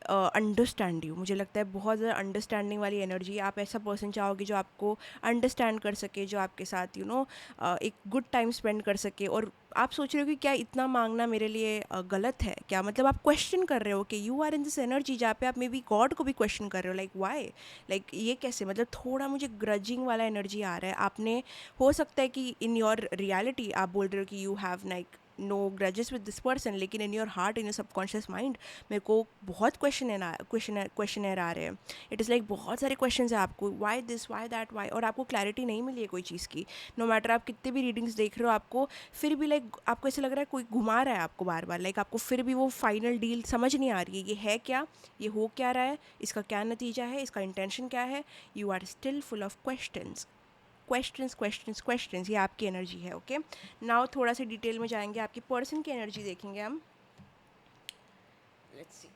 [SPEAKER 1] understand you. मुझे लगता है बहुत ज़्यादा अंडरस्टैंडिंग वाली एनर्जी, आप ऐसा पर्सन चाहोगे जो आपको अंडरस्टैंड कर सके, जो आपके साथ एक गुड टाइम स्पेंड कर सके। और आप सोच रहे हो कि क्या इतना मांगना मेरे लिए गलत है क्या, मतलब आप क्वेश्चन कर रहे हो कि you are in this energy जहाँ पे आप मे बी गॉड को भी क्वेश्चन कर रहे हो, लाइक वाई, लाइक ये कैसे, मतलब थोड़ा मुझे ग्रजिंग वाला एनर्जी आ रहा है। आपने हो सकता है कि इन योर रियलिटी आप बोल रहे हो कि you have like no grudges with this person, लेकिन in your heart, in your subconscious mind मेरे को बहुत क्वेश्चनर आ रहे हैं। इट इज़ लाइक बहुत सारे क्वेश्चन हैं आपको, why this, why that, why, और आपको क्लैरिटी नहीं मिली है कोई चीज़ की। नो मैटर आप कितने भी रीडिंग्स देख रहे हो, आपको फिर भी लाइक आपको ऐसा लग रहा है कोई घुमा रहा है आपको बार बार, लाइक आपको फिर भी वो फाइनल डील समझ नहीं आ रही है, ये है क्या, ये हो क्या रहा है, इसका क्या नतीजा है, इसका इंटेंशन क्या है। You are still full of questions, questions questions questions, ये आपकी एनर्जी है। ओके, नाउ थोड़ा सा डिटेल में जाएंगे, आपकी पर्सन की एनर्जी देखेंगे हम। लेट्स सी,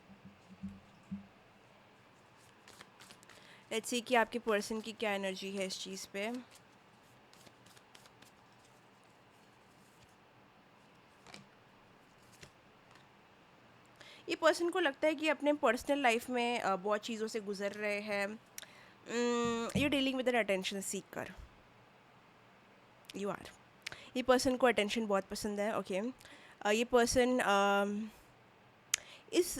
[SPEAKER 1] लेट्स सी कि आपके पर्सन की क्या एनर्जी है इस चीज़ पे। ये पर्सन को लगता है कि अपने पर्सनल लाइफ में बहुत चीज़ों से गुजर रहे हैं। You dealing with an attention seeker, you are. ये पर्सन को अटेंशन बहुत पसंद है। ओके, ये पर्सन इस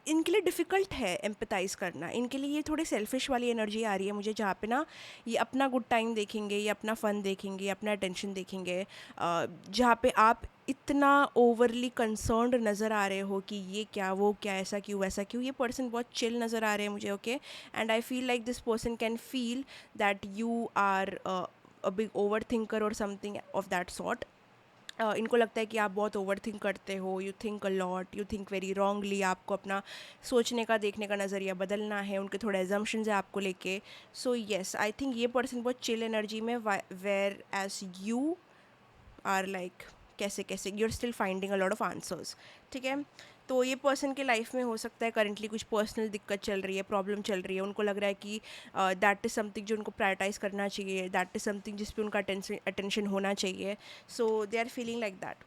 [SPEAKER 1] इनके लिए डिफ़िकल्ट है एम्पथाइज़ करना, इनके लिए ये थोड़ी सेल्फिश वाली एनर्जी आ रही है मुझे, जहाँ पे ना ये अपना गुड टाइम देखेंगे, ये अपना फ़न देखेंगे, अपना अटेंशन देखेंगे, जहाँ पे आप इतना ओवरली कंसर्न्ड नज़र आ रहे हो कि ये क्या, वो क्या, ऐसा क्यों, वैसा क्यों। ये पर्सन बहुत चिल नज़र आ रहे हैं मुझे। Okay, and I feel like this person can feel that you are a big over thinker और समथिंग ऑफ दैट सॉर्ट। इनको लगता है कि आप बहुत ओवर थिंक करते हो, you think a lot, you think very wrongly, आपको अपना सोचने का, देखने का नज़रिया बदलना है, उनके थोड़े एजम्पशंस है आपको लेके। सो येस, आई थिंक ये पर्सन बहुत चिल एनर्जी में, whereas you are like कैसे कैसे you are still finding a lot of answers. ठीक है, तो ये पर्सन के लाइफ में हो सकता है करंटली कुछ पर्सनल दिक्कत चल रही है, प्रॉब्लम चल रही है, उनको लग रहा है कि दैट इज़ समथिंग जो उनको प्रायोरिटाइज करना चाहिए, दैट इज़ समथिंग जिस पे उनका अटेंशन होना चाहिए। So they are feeling like that.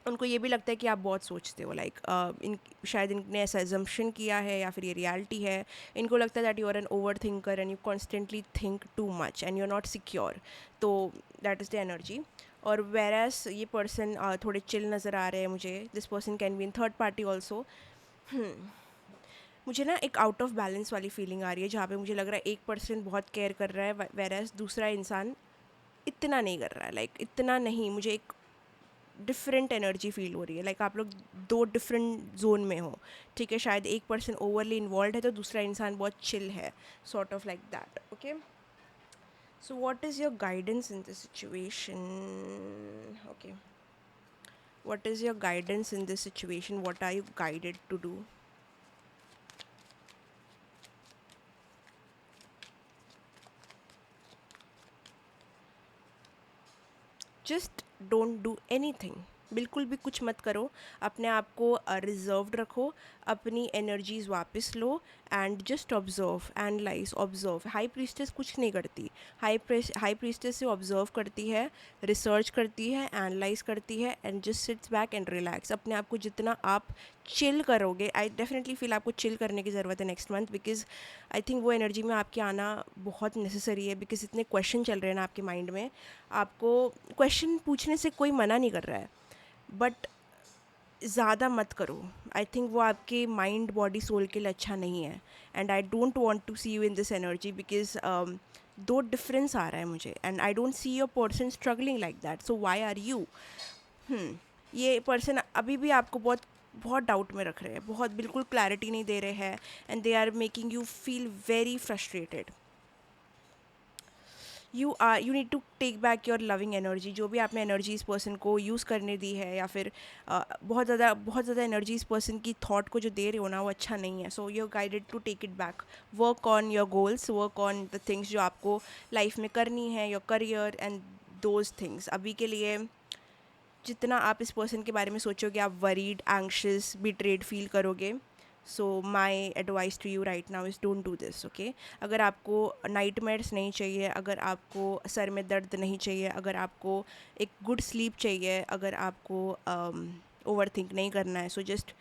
[SPEAKER 1] उनको ये भी लगता है कि आप बहुत सोचते हो, लाइक इन शायद इनने ऐसा एजम्पशन किया है या फिर ये रियलिटी है। इनको लगता है that you are an over thinker and you constantly think too much and you are not secure. तो दैट इज़ द एनर्जी। और वेरएस ये पर्सन थोड़े चिल नज़र आ रहे हैं मुझे। This person can be in third party also. मुझे ना एक आउट ऑफ बैलेंस वाली फीलिंग आ रही है, जहाँ पे मुझे लग रहा है एक पर्सन बहुत केयर कर रहा है, वेरएस दूसरा इंसान इतना नहीं कर रहा है, लाइक इतना नहीं। मुझे एक डिफरेंट एनर्जी फील हो रही है, लाइक आप लोग दो डिफरेंट जोन में हो। ठीक है, शायद एक पर्सन ओवरली इन्वॉल्व है तो दूसरा इंसान बहुत चिल है, sort of like that. Okay, so what is your guidance in this situation? Okay, what is your guidance in this situation? What are you guided to do? Just don't do anything, बिल्कुल भी कुछ मत करो, अपने आप को reserved रखो, अपनी एनर्जीज वापस लो and just observe, analyse, observe. High priestess कुछ नहीं करती, हाई प्रीस्टेस से ऑब्जर्व करती है, रिसर्च करती है, एनालाइज करती है and just seats back and relax. अपने आप को जितना आप चिल करोगे, आई डेफिनेटली फील आपको चिल करने की ज़रूरत है next month, because I think वो एनर्जी में आपके आना बहुत नेसेसरी है, बिकॉज इतने क्वेश्चन चल रहे हैं ना आपके माइंड में। आपको क्वेश्चन पूछने से कोई मना नहीं कर रहा है, बट ज़्यादा मत करो। आई थिंक वो आपके माइंड, बॉडी, सोल के लिए अच्छा नहीं है and I don't want to see you in this energy, because दो डिफरेंस आ रहा है मुझे and I don't see your person struggling like that, so why are you. ये पर्सन अभी भी आपको बहुत बहुत डाउट में रख रहे हैं, बहुत बिल्कुल क्लैरिटी नहीं दे रहे हैं and they are making you feel very frustrated. You need to take back your loving energy. जो भी आपने एनर्जी इस पर्सन को यूज़ करने दी है, या फिर बहुत ज़्यादा एनर्जी इस पर्सन की थॉट को जो दे रहे हो ना, वो अच्छा नहीं है। So you are guided to take it back, work on your goals, work on the things जो आपको लाइफ में करनी है, your career and those things. अभी के लिए जितना आप इस पर्सन के बारे में सोचोगे, आप वरीड, एंग्शियस, बिट्रेड फील करोगे। So my advice to you right now is don't do this. Okay, अगर आपको नाइटमेयर्स नहीं चाहिए, अगर आपको सर में दर्द नहीं चाहिए, अगर आपको एक गुड स्लीप चाहिए, अगर आपको ओवर थिंक नहीं करना है, सो जस्ट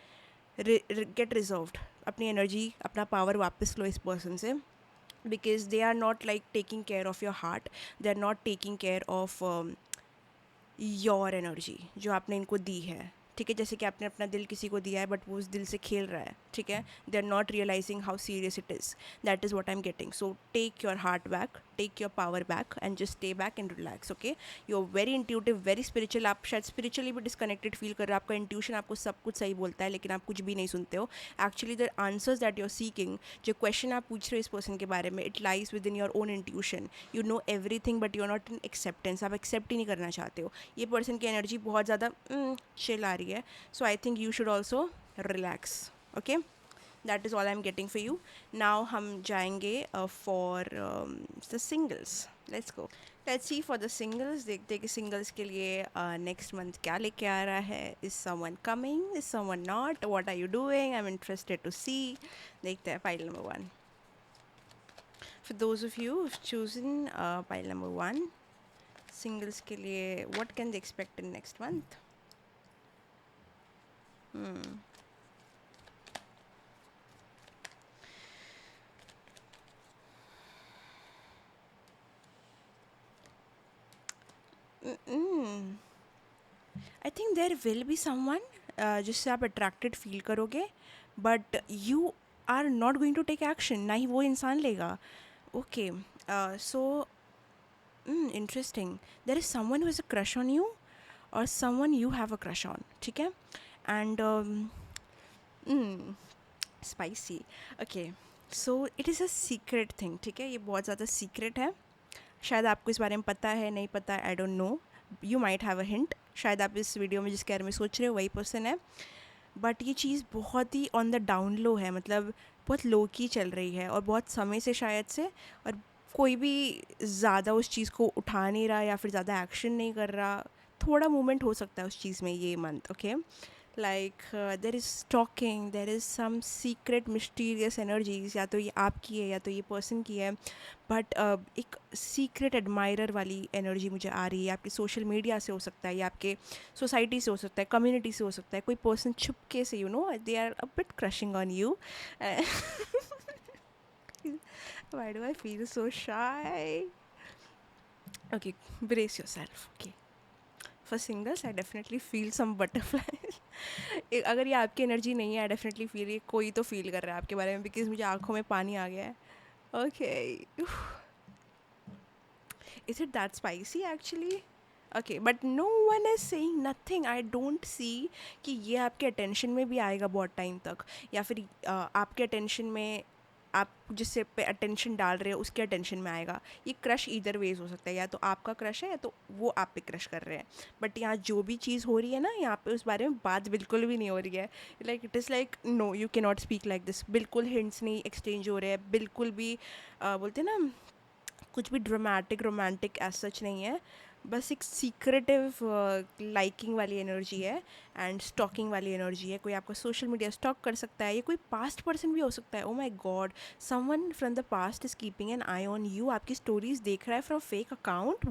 [SPEAKER 1] गेट रिजर्व्ड। अपनी एनर्जी, अपना पावर वापस लो इस पर्सन से, because they are not like taking care of your heart, they are not taking care of your energy जो आपने इनको दी है। ठीक है, जैसे कि आपने अपना दिल किसी को दिया है बट वो उस दिल से खेल रहा है। ठीक है, they are not realizing how serious it is, that is what I am getting. So take your heart back, take your power back and just stay back and relax. Okay, you are very intuitive, very spiritual. आप शायद spiritually भी disconnected feel कर रहे हो. आपका intuition आपको सब कुछ सही बोलता है, लेकिन आप कुछ भी नहीं सुनते हो. Actually the answers that you are seeking, जो क्वेश्चन आप पूछ रहे हो इस पर्सन के बारे में, it lies within your own intuition. You know everything but you are not in acceptance. आप एक्सेप्ट ही नहीं करना चाहते हो. ये पर्सन की एनर्जी बहुत ज़्यादा चिल आ रही है. So I think you should also relax. Okay, that is all I am getting for you. Now हम जाएंगे for the singles. Let's go. Let's see for the singles. देखते हैं कि सिंगल्स के लिए नेक्स्ट मंथ क्या लेके आ रहा है. Is someone coming, is someone not, what are you doing, I am interested to see. देखते हैं pile number 1. For those of you chosen pile number 1, singles के लिए what can they expect in next month. I think there will be someone जिससे आप attracted feel करोगे, but you are not going to take action. ना ही वो इंसान लेगा. Okay, so interesting. There is someone who has a crush on you और someone you have a crush on. ठीक है, and spicy. Okay, so it is a secret thing. ठीक है, ये बहुत ज़्यादा सीक्रेट है. शायद आपको इस बारे में पता है, नहीं पता, आई don't no. You might have a hint. शायद आप इस वीडियो में जिसके बारे में सोच रहे हो वही पर्सन है, बट ये चीज़ बहुत ही ऑन द डाउन लो है. मतलब बहुत लो की चल रही है और बहुत समय से शायद से, और कोई भी ज़्यादा उस चीज़ को उठा नहीं रहा या फिर ज़्यादा एक्शन नहीं कर रहा. थोड़ा मूवमेंट हो सकता है उस चीज़ में ये month. Okay, like there is talking, there is some secret mysterious energies. या तो ये आपकी है या तो ये पर्सन की है, बट एक सीक्रेट एडमायरर वाली एनर्जी मुझे आ रही है. आपके सोशल मीडिया से हो सकता है, या आपके सोसाइटी से हो सकता है, कम्युनिटी से हो सकता है. कोई पर्सन छुपके से, you know, they are a bit crushing on you. Why do I feel so shy? Okay, brace yourself. Okay. For singles, I definitely feel some butterflies. अगर ये आपकी एनर्जी नहीं है, आई डेफिनेटली फील, ये कोई तो फील कर रहा है आपके बारे में, बिकॉज मुझे आंखों में पानी आ गया है. Okay, is it that spicy actually? Okay, but no one is saying nothing. I don't see कि ये आपके अटेंशन में भी आएगा बहुत टाइम तक, या फिर आपके अटेंशन में, आप जिससे पे अटेंशन डाल रहे हो उसके अटेंशन में आएगा. ये क्रश ईदर वेज हो सकता है, या तो आपका क्रश है या तो वो आप पे क्रश कर रहे हैं. बट यहाँ जो भी चीज़ हो रही है ना, यहाँ पे उस बारे में बात बिल्कुल भी नहीं हो रही है. Like it is like no, you can not speak like this. बिल्कुल हिंट्स नहीं एक्सचेंज हो रहे हैं, बिल्कुल भी बोलते हैं ना, कुछ भी ड्रामेटिक रोमांटिक एज सच नहीं है. बस एक सीक्रेटिव लाइकिंग वाली एनर्जी है एंड स्टॉकिंग वाली एनर्जी है. कोई आपका सोशल मीडिया स्टॉक कर सकता है, ये कोई पास्ट पर्सन भी हो सकता है. Oh my God, someone from the past is keeping an I on you. आपकी स्टोरीज देख रहा है from fake account.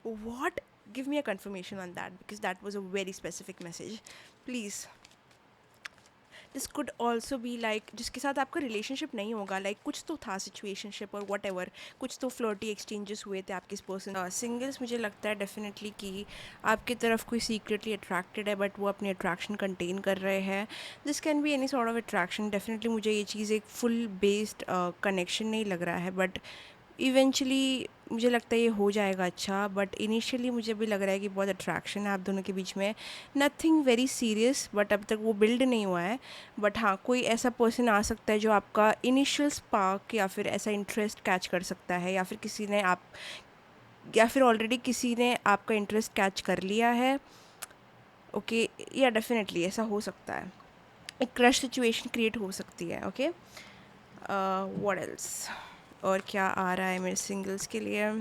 [SPEAKER 1] What give me a conformation on that, because that was a very specific message. Please. This could also be like जिसके साथ आपका relationship नहीं होगा, like कुछ तो था सिचुएशनशिप और वट एवर, कुछ तो फ्लर्टी एक्सचेंजेस हुए थे आपके इस पर्सन. सिंगल्स, मुझे लगता है डेफिनेटली कि आपकी तरफ कोई सीक्रेटली अट्रैक्टेड है, बट वो अपनी अट्रैक्शन कंटेन कर रहे हैं. This can be any sort of attraction. Definitely मुझे ये चीज़ एक फुल बेस्ड कनेक्शन नहीं लग रहा है, बट इवेंचुअली मुझे लगता है ये हो जाएगा अच्छा. बट इनिशियली मुझे भी लग रहा है कि बहुत अट्रैक्शन है आप दोनों के बीच में. नथिंग वेरी सीरियस, बट अब तक वो बिल्ड नहीं हुआ है. बट हाँ, कोई ऐसा पर्सन आ सकता है जो आपका इनिशियल स्पार्क या फिर ऐसा इंटरेस्ट कैच कर सकता है, या फिर किसी ने आप, या फिर ऑलरेडी किसी ने आपका इंटरेस्ट कैच कर लिया है. ओके, या डेफिनेटली ऐसा हो सकता है. एक क्रश सिचुएशन क्रिएट हो सकती है. ओके, व्हाट एल्स, और क्या आ रहा है मेरे सिंगल्स के लिए.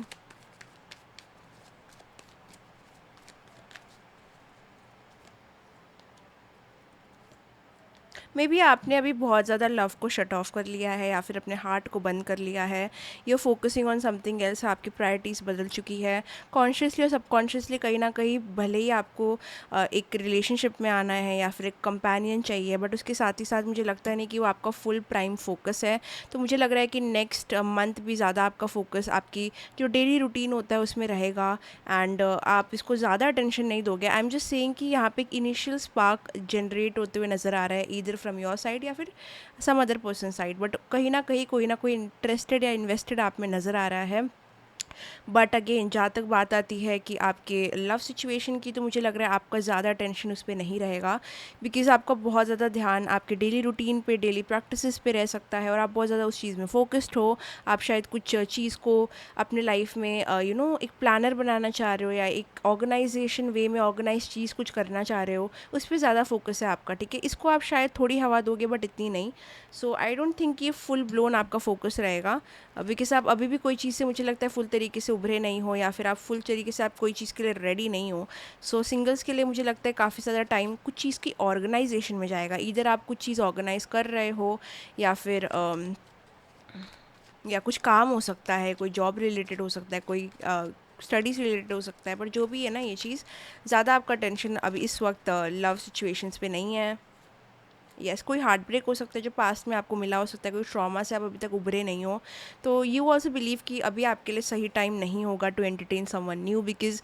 [SPEAKER 1] मे बी आपने अभी बहुत ज़्यादा लव को शट ऑफ कर लिया है, या फिर अपने हार्ट को बंद कर लिया है. You focusing on something else. आपकी प्रायोरिटीज़ बदल चुकी है. कॉन्शियसली और सबकॉन्शियसली कहीं ना कहीं, भले ही आपको एक रिलेशनशिप में आना है या फिर एक कंपेनियन चाहिए, बट उसके साथ ही साथ मुझे लगता नहीं कि वो आपका फुल प्राइम फोकस है. तो मुझे लग रहा है कि नेक्स्ट मंथ भी ज़्यादा आपका फोकस आपकी जो डेली रूटीन होता है उसमें रहेगा, एंड आप इसको ज़्यादा अटेंशन नहीं दोगे. आई एम जस्ट सेइंग कि यहाँ पे एक इनिशियल स्पार्क जनरेट होते हुए नज़र आ रहा है, ईदर फ्रॉम योर साइड या फिर some other person side, but कहीं ना कोई इंटरेस्टेड या इन्वेस्टेड आप में नज़र आ रहा है। बट अगेन जहाँ तक बात आती है कि आपके लव सिचुएशन की, तो मुझे लग रहा है आपका ज़्यादा टेंशन उस पर नहीं रहेगा, बिकॉज़ आपका बहुत ज़्यादा ध्यान आपके डेली रूटीन पे, डेली प्रैक्टिसेस पे रह सकता है और आप बहुत ज़्यादा उस चीज़ में फोकस्ड हो। आप शायद कुछ चीज़ को अपने लाइफ में एक प्लानर बनाना चाह रहे हो या एक ऑर्गेनाइजेशन वे में ऑर्गेनाइज चीज़ कुछ करना चाह रहे हो, उस पर ज़्यादा फोकस है आपका, ठीक है। इसको आप शायद थोड़ी हवा दोगे बट इतनी नहीं। सो आई डोंट थिंक ये फुल ब्लोन आपका फोकस रहेगा, बिकॉज आप अभी भी कोई चीज़ से मुझे लगता है फुल तरीके से उभरे नहीं हो, या फिर आप फुल तरीके से आप कोई चीज़ के लिए रेडी नहीं हो। सो सिंगल्स के लिए मुझे लगता है काफ़ी ज़्यादा टाइम कुछ चीज़ की ऑर्गेनाइजेशन में जाएगा। इधर आप कुछ चीज़ ऑर्गेनाइज कर रहे हो, या फिर या कुछ काम हो सकता है, कोई जॉब रिलेटेड हो सकता है, कोई स्टडीज़ रिलेटेड हो सकता है, पर जो भी है ना, ये चीज़ ज़्यादा आपका टेंशन अभी इस वक्त लव सिचुएशंस पे नहीं है। यस, कोई हार्ट ब्रेक हो सकता है जो पास्ट में आपको मिला हो सकता है, कोई ट्रॉमा से आप अभी तक उभरे नहीं हो, तो यू ऑल्सो बिलीव कि अभी आपके लिए सही टाइम नहीं होगा to entertain someone new, because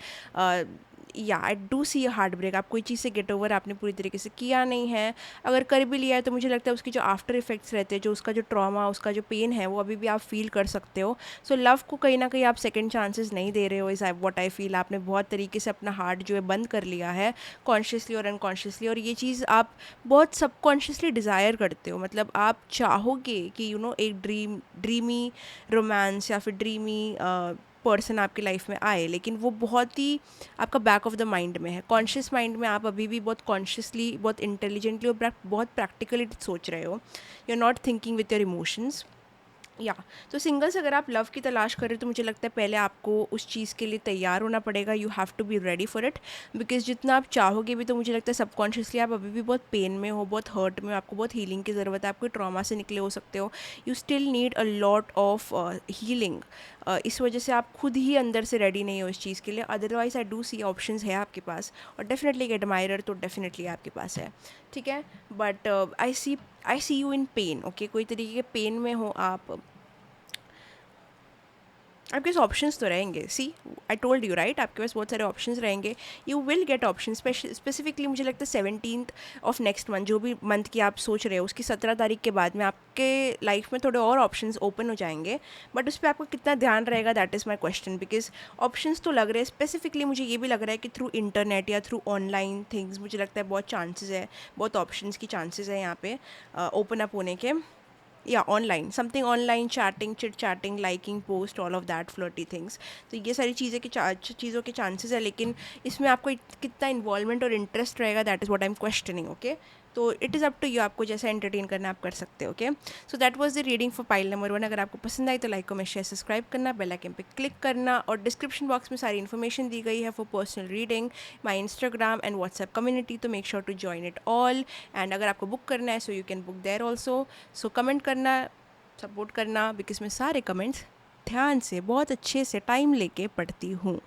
[SPEAKER 1] या I do see a heartbreak. आप कोई चीज़ से गेट ओवर आपने पूरी तरीके से किया नहीं है, अगर कर भी लिया है तो मुझे लगता है उसकी जो आफ्टर इफेक्ट्स रहते हैं, जो उसका जो ट्रॉमा, उसका जो पेन है, वो अभी भी आप फील कर सकते हो। सो लव को कहीं ना कहीं आप सेकेंड चांसेस नहीं दे रहे हो, इज़ व्हाट आई फील। आपने बहुत तरीके से अपना हार्ट जो है बंद कर लिया है, कॉन्शियसली और अनकॉन्शियसली, और ये चीज़ आप बहुत सबकॉन्शियसली डिज़ायर करते हो। मतलब आप चाहोगे कि एक ड्रीमी रोमांस या फिर ड्रीमी पर्सन आपकी लाइफ में आए, लेकिन वो बहुत ही आपका बैक ऑफ द माइंड में है। कॉन्शियस माइंड में आप अभी भी बहुत कॉन्शियसली, बहुत इंटेलिजेंटली और बहुत प्रैक्टिकली सोच रहे हो। You are not thinking with your emotions. या तो सिंगल्स, अगर आप लव की तलाश करें तो मुझे लगता है पहले आपको उस चीज़ के लिए तैयार होना पड़ेगा। You have to be ready for it, because जितना आप चाहोगे भी तो मुझे लगता है सबकॉन्शियसली आप अभी भी बहुत पेन में हो, बहुत हर्ट में हो, आपको बहुत हीलिंग की ज़रूरत है, आपको ट्रॉमा से निकले हो सकते हो। You still need a lot of healing. इस वजह से आप खुद ही अंदर से रेडी नहीं हो इस चीज़ के लिए। Otherwise I do see options है आपके पास, और डेफिनेटली एक एडमायरर तो डेफिनेटली आपके पास है, ठीक है। But I see you in pain, okay. कोई तरीके के पेन में हो आप, आपके पास ऑप्शंस तो रहेंगे। सी, आई टोल्ड यू राइट, आपके पास बहुत सारे ऑप्शंस रहेंगे। You will get option. Specifically मुझे लगता है 17th ऑफ नेक्स्ट मंथ, जो भी मंथ की आप सोच रहे हो, उसकी 17 तारीख के बाद में आपके लाइफ में थोड़े और ऑप्शंस ओपन हो जाएंगे। बट उस पर आपको कितना ध्यान रहेगा, that is my question. Because options तो लग रहे हैं, स्पेसिफिकली मुझे ये भी लग रहा है कि थ्रू इंटरनेट या थ्रू ऑनलाइन थिंग्स, मुझे लगता है बहुत चांसेस है, बहुत ऑप्शंस की चांसेस है यहाँ पे ओपन अप होने के। या online, something online, chatting, chit chatting, liking post, all of that flirty things. तो ये सारी चीज़ों के चांसेस है, लेकिन इसमें आपको कितना इन्वॉल्वमेंट और इंटरेस्ट रहेगा, that is what I am questioning, okay. तो it is up to you, आपको जैसा एंटरटेन करना आप कर सकते हो, okay. So that was the reading for pile number 1। अगर आपको पसंद आई तो लाइक, कमेंट, शेयर, सब्सक्राइब करना, बेल आइकन पे क्लिक करना, और डिस्क्रिप्शन बॉक्स में सारी इन्फॉर्मेशन दी गई है for personal reading, my Instagram and WhatsApp community, तो make sure to join it all. And अगर आपको बुक करना है, so you can book there also. So comment करना, सपोर्ट करना, बिकॉज मैं सारे कमेंट्स ध्यान से, बहुत अच्छे से टाइम लेके पढ़ती हूँ।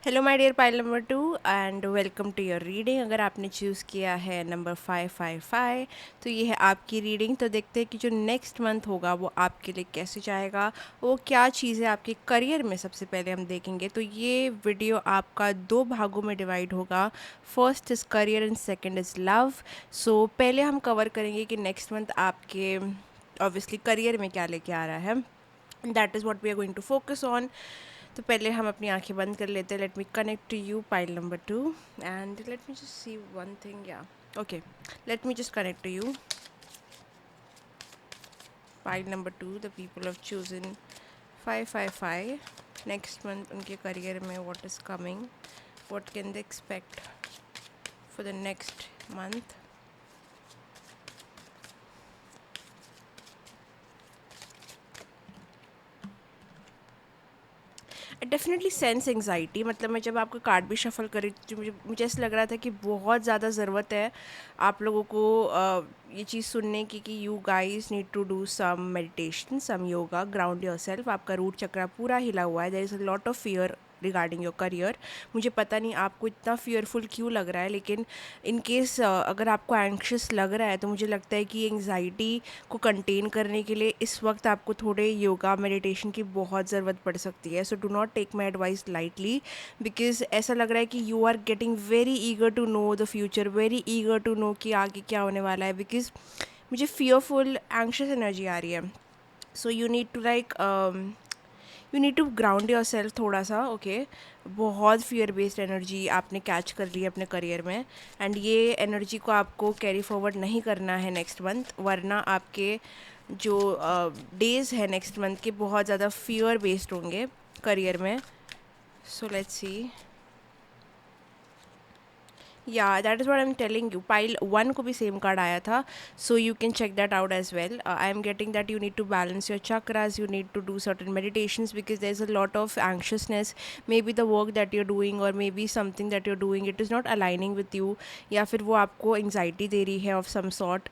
[SPEAKER 1] Hello my dear pile number 2 and welcome to your reading. अगर आपने चूज़ किया है नंबर 555, तो ये है आपकी रीडिंग। तो देखते हैं कि जो नेक्स्ट मंथ होगा वो आपके लिए कैसे जाएगा, वो क्या चीज़ है आपके करियर में। सबसे पहले हम देखेंगे, तो ये वीडियो आपका 2 भागों में डिवाइड होगा। First is career and second is love. So पहले हम कवर करेंगे कि नेक्स्ट मंथ आपके ऑब्वियसली करियर में क्या लेके आ रहा है, that is what we are going to focus on. तो पहले हम अपनी आंखें बंद कर लेते हैं। Let me connect to you, pile number 2, and let me just see one thing. या okay, let me just connect to you, pile number 2। The people of chosen 555, next month उनके करियर में what is coming, what can they expect for the next month. Definitely sense anxiety. मतलब मैं जब आपका card भी shuffle करी तो मुझे ऐसा लग रहा था कि बहुत ज़्यादा ज़रूरत है आप लोगों को ये चीज़ सुनने की कि you guys need to do some meditation, some yoga, ground yourself. आपका रूट चक्रा पूरा हिला हुआ है, there is a lot of fear regarding your career. मुझे पता नहीं आपको इतना फियरफुल क्यों लग रहा है, लेकिन इन केस अगर आपको एंक्शस लग रहा है तो मुझे लगता है कि एंग्जाइटी को कंटेन करने के लिए इस वक्त आपको थोड़े योगा मेडिटेशन की बहुत ज़रूरत पड़ सकती है। So do not take my advice lightly, because ऐसा लग रहा है कि you are getting very eager to know the future, very eager to know कि आगे क्या होने वाला है, बिकॉज मुझे फियरफुल एंक्शस एनर्जी आ रही है। So you need to like you need to ground yourself थोड़ा सा, ओके। बहुत फियर बेस्ड एनर्जी आपने कैच कर ली है अपने करियर में, एंड ये एनर्जी को आपको कैरी फॉरवर्ड नहीं करना है नेक्स्ट मंथ, वरना आपके जो डेज है नेक्स्ट मंथ के बहुत ज़्यादा फियर बेस्ड होंगे करियर में। सो लेट्स सी, या that is what I am telling you. Pile 1 को भी सेम कार्ड आया था, सो you can check that out as well. I am getting that you need to balance your chakras, you need to do certain meditations because there's a lot of anxiousness. Maybe the work that you're doing or maybe something that you're doing, it is not aligning with you, या फिर वो आपको anxiety दे रही है of some sort.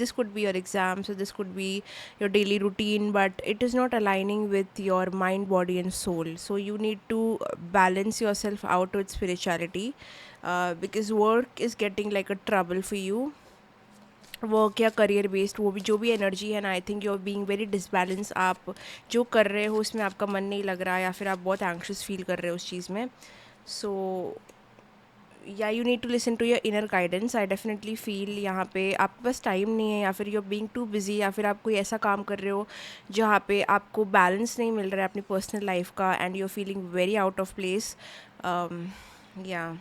[SPEAKER 1] This could be your exams or this could be your daily routine, but it is not aligning with your mind, body and soul. So you need to balance yourself out with spirituality, because work is getting like a trouble for you. Work या career based वो भी जो भी energy है ना, I think you are being very disbalance. आप जो कर रहे हो उसमें आपका मन नहीं लग रहा, या फिर आप बहुत एंक्शस फील कर रहे हो उस चीज़ में। सो या you need to listen to your inner guidance. I definitely feel यहाँ पे आपके पास टाइम नहीं है, या फिर you are being too busy, या फिर आप कोई ऐसा काम कर रहे हो जहाँ पे आपको बैलेंस नहीं मिल रहा है अपनी पर्सनल लाइफ का, and you are feeling very out of place. या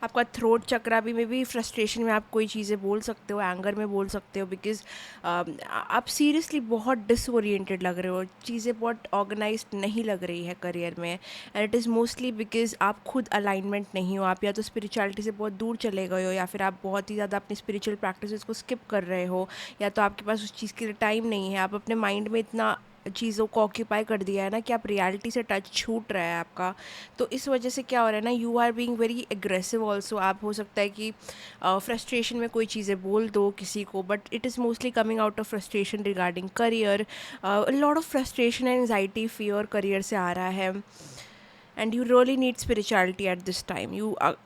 [SPEAKER 1] आपका थ्रोट चक्रा भी में भी फ्रस्ट्रेशन में आप कोई चीज़ें बोल सकते हो, एंगर में बोल सकते हो, बिकॉज आप सीरियसली बहुत डिसओरिएंटेड लग रहे हो, चीज़ें बहुत ऑर्गेनाइज्ड नहीं लग रही है करियर में, and it is mostly because आप खुद अलाइनमेंट नहीं हो। आप या तो स्पिरिचुअलिटी से बहुत दूर चले गए हो, या फिर आप बहुत ही ज़्यादा अपनी स्पिरिचुअल प्रैक्टिसेस को स्किप कर रहे हो, या तो आपके पास उस चीज़ के लिए टाइम नहीं है। आप अपने माइंड में इतना चीज़ों को ऑक्यूपाई कर दिया है ना कि आप रियलिटी से टच छूट रहा है आपका। तो इस वजह से क्या हो रहा है ना, you are being very aggressive also. आप हो सकता है कि फ्रस्ट्रेशन में कोई चीज़ें बोल दो किसी को, but it is mostly coming out of frustration regarding career. Lot of frustration and anxiety fear career से आ रहा है, and you really need spirituality at this time.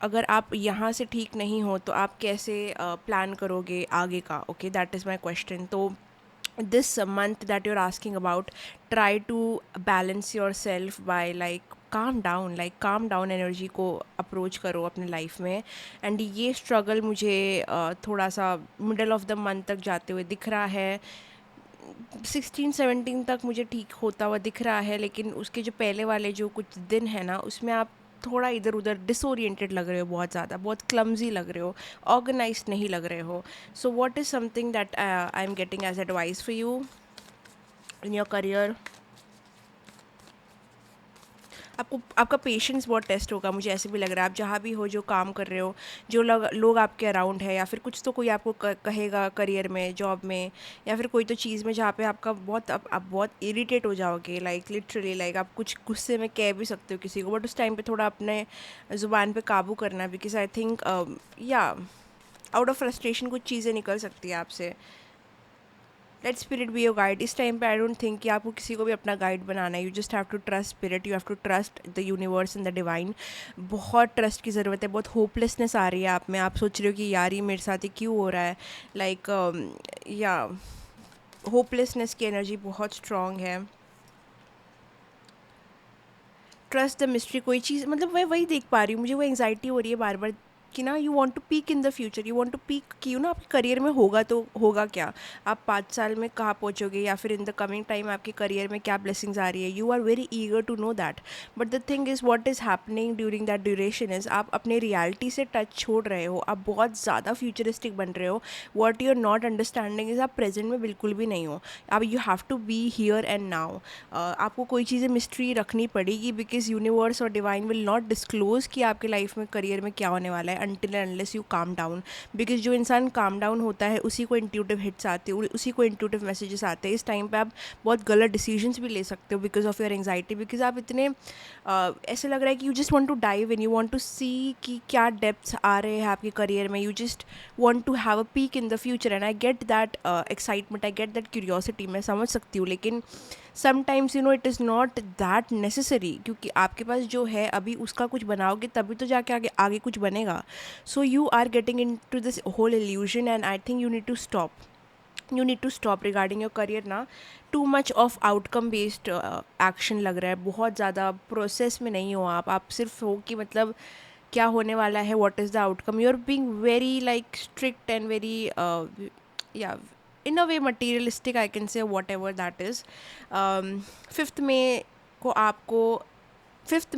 [SPEAKER 1] अगर आप यहाँ से ठीक नहीं हो तो आप कैसे प्लान करोगे आगे का? Okay, that is my question. तो this month that you're asking about, try to balance yourself by like calm down energy को अप्रोच करो अपने लाइफ में। एंड ये स्ट्रगल मुझे थोड़ा सा मिडल ऑफ द मंथ तक जाते हुए दिख रहा है। 16-17 तक मुझे ठीक होता हुआ दिख रहा है, लेकिन उसके जो पहले वाले जो कुछ दिन है ना, उसमें आप थोड़ा इधर उधर डिसोरिएंटेड लग रहे हो, बहुत ज़्यादा, बहुत क्लमजी लग रहे हो, ऑर्गेनाइज्ड नहीं लग रहे हो। So what is something that I am getting as advice for you in your career? आपको आपका पेशेंस बहुत टेस्ट होगा, मुझे ऐसे भी लग रहा है। आप जहाँ भी हो, जो काम कर रहे हो, जो लोग आपके अराउंड है, या फिर कुछ तो कोई आपको कहेगा करियर में, जॉब में, या फिर कोई तो चीज़ में जहाँ पे आपका बहुत आप बहुत इरिटेट हो जाओगे, लाइक लिटरली, लाइक आप कुछ गुस्से में कह भी सकते हो किसी को, बट उस टाइम पे थोड़ा अपने ज़ुबान पे काबू करना, बिकॉज आई थिंक या आउट ऑफ फ्रस्ट्रेशन कुछ चीज़ें निकल सकती है आपसे। Let spirit be your guide. इस टाइम पे आई डोंट थिंक कि आपको किसी को भी अपना गाइड बनाना है। You just have to trust spirit, you have to trust the universe and the divine. बहुत ट्रस्ट की ज़रूरत है। बहुत होपलेसनेस आ रही है आप में, आप सोच रहे हो कि यार ये मेरे साथ ही क्यों हो रहा है, लाइक या होपलेसनेस की एनर्जी बहुत स्ट्रॉन्ग है। ट्रस्ट द मिस्ट्री, कोई चीज़, मतलब मैं वही देख पा रही हूँ, मुझे वो एंग्जाइटी हो रही है बार बार कि ना, you want to peek in the future, you want to peek कि ना आपके करियर में होगा तो होगा क्या, आप 5 साल में कहाँ पहुँचोगे, या फिर इन द कमिंग टाइम आपके करियर में क्या ब्लेसिंग्स आ रही है। You are very eager to know that, but the thing is what is happening during that duration is आप अपने रियलिटी से टच छोड़ रहे हो, आप बहुत ज़्यादा फ्यूचरिस्टिक बन रहे हो। What you are not understanding is आप प्रेजेंट में बिल्कुल भी नहीं हो। अब you have to be here and now. आपको कोई चीज़ें मिस्ट्री रखनी पड़ेगी, बिकॉज यूनिवर्स और डिवाइन विल नॉट डिस्क्लोज कि आपके लाइफ में करियर में क्या होने वाला है until and unless you calm down. Because जो इंसान काम डाउन होता है उसी को इंट्यूटिव हिट्स आते हैं, उसी को इंट्यूटिव मैसेजेस आते हैं। इस टाइम पे आप बहुत गलत डिसीजंस भी ले सकते हो because of your anxiety, because आप इतने ऐसे लग रहा है कि you just want to dive in, you want to see कि क्या डेप्थ्स आ रहे हैं आपके करियर में, you just want to have a peek in the future. And I get that excitement, I get that curiosity, मैं समझ सकती हूँ, लेकिन sometimes you know it is not that necessary, क्योंकि आपके पास जो है अभी उसका कुछ बनाओगे तभी तो जाके आगे आगे कुछ बनेगा. So you are getting into this whole illusion and I think you need to stop regarding your career ना. Too much of outcome based action लग रहा है, बहुत ज़्यादा प्रोसेस में नहीं हो आप सिर्फ हो कि मतलब क्या होने वाला है, what is the outcome. You are being very like strict and very या in a way materialistic, I can say whatever that is. 5th May को आपको फिफ्थ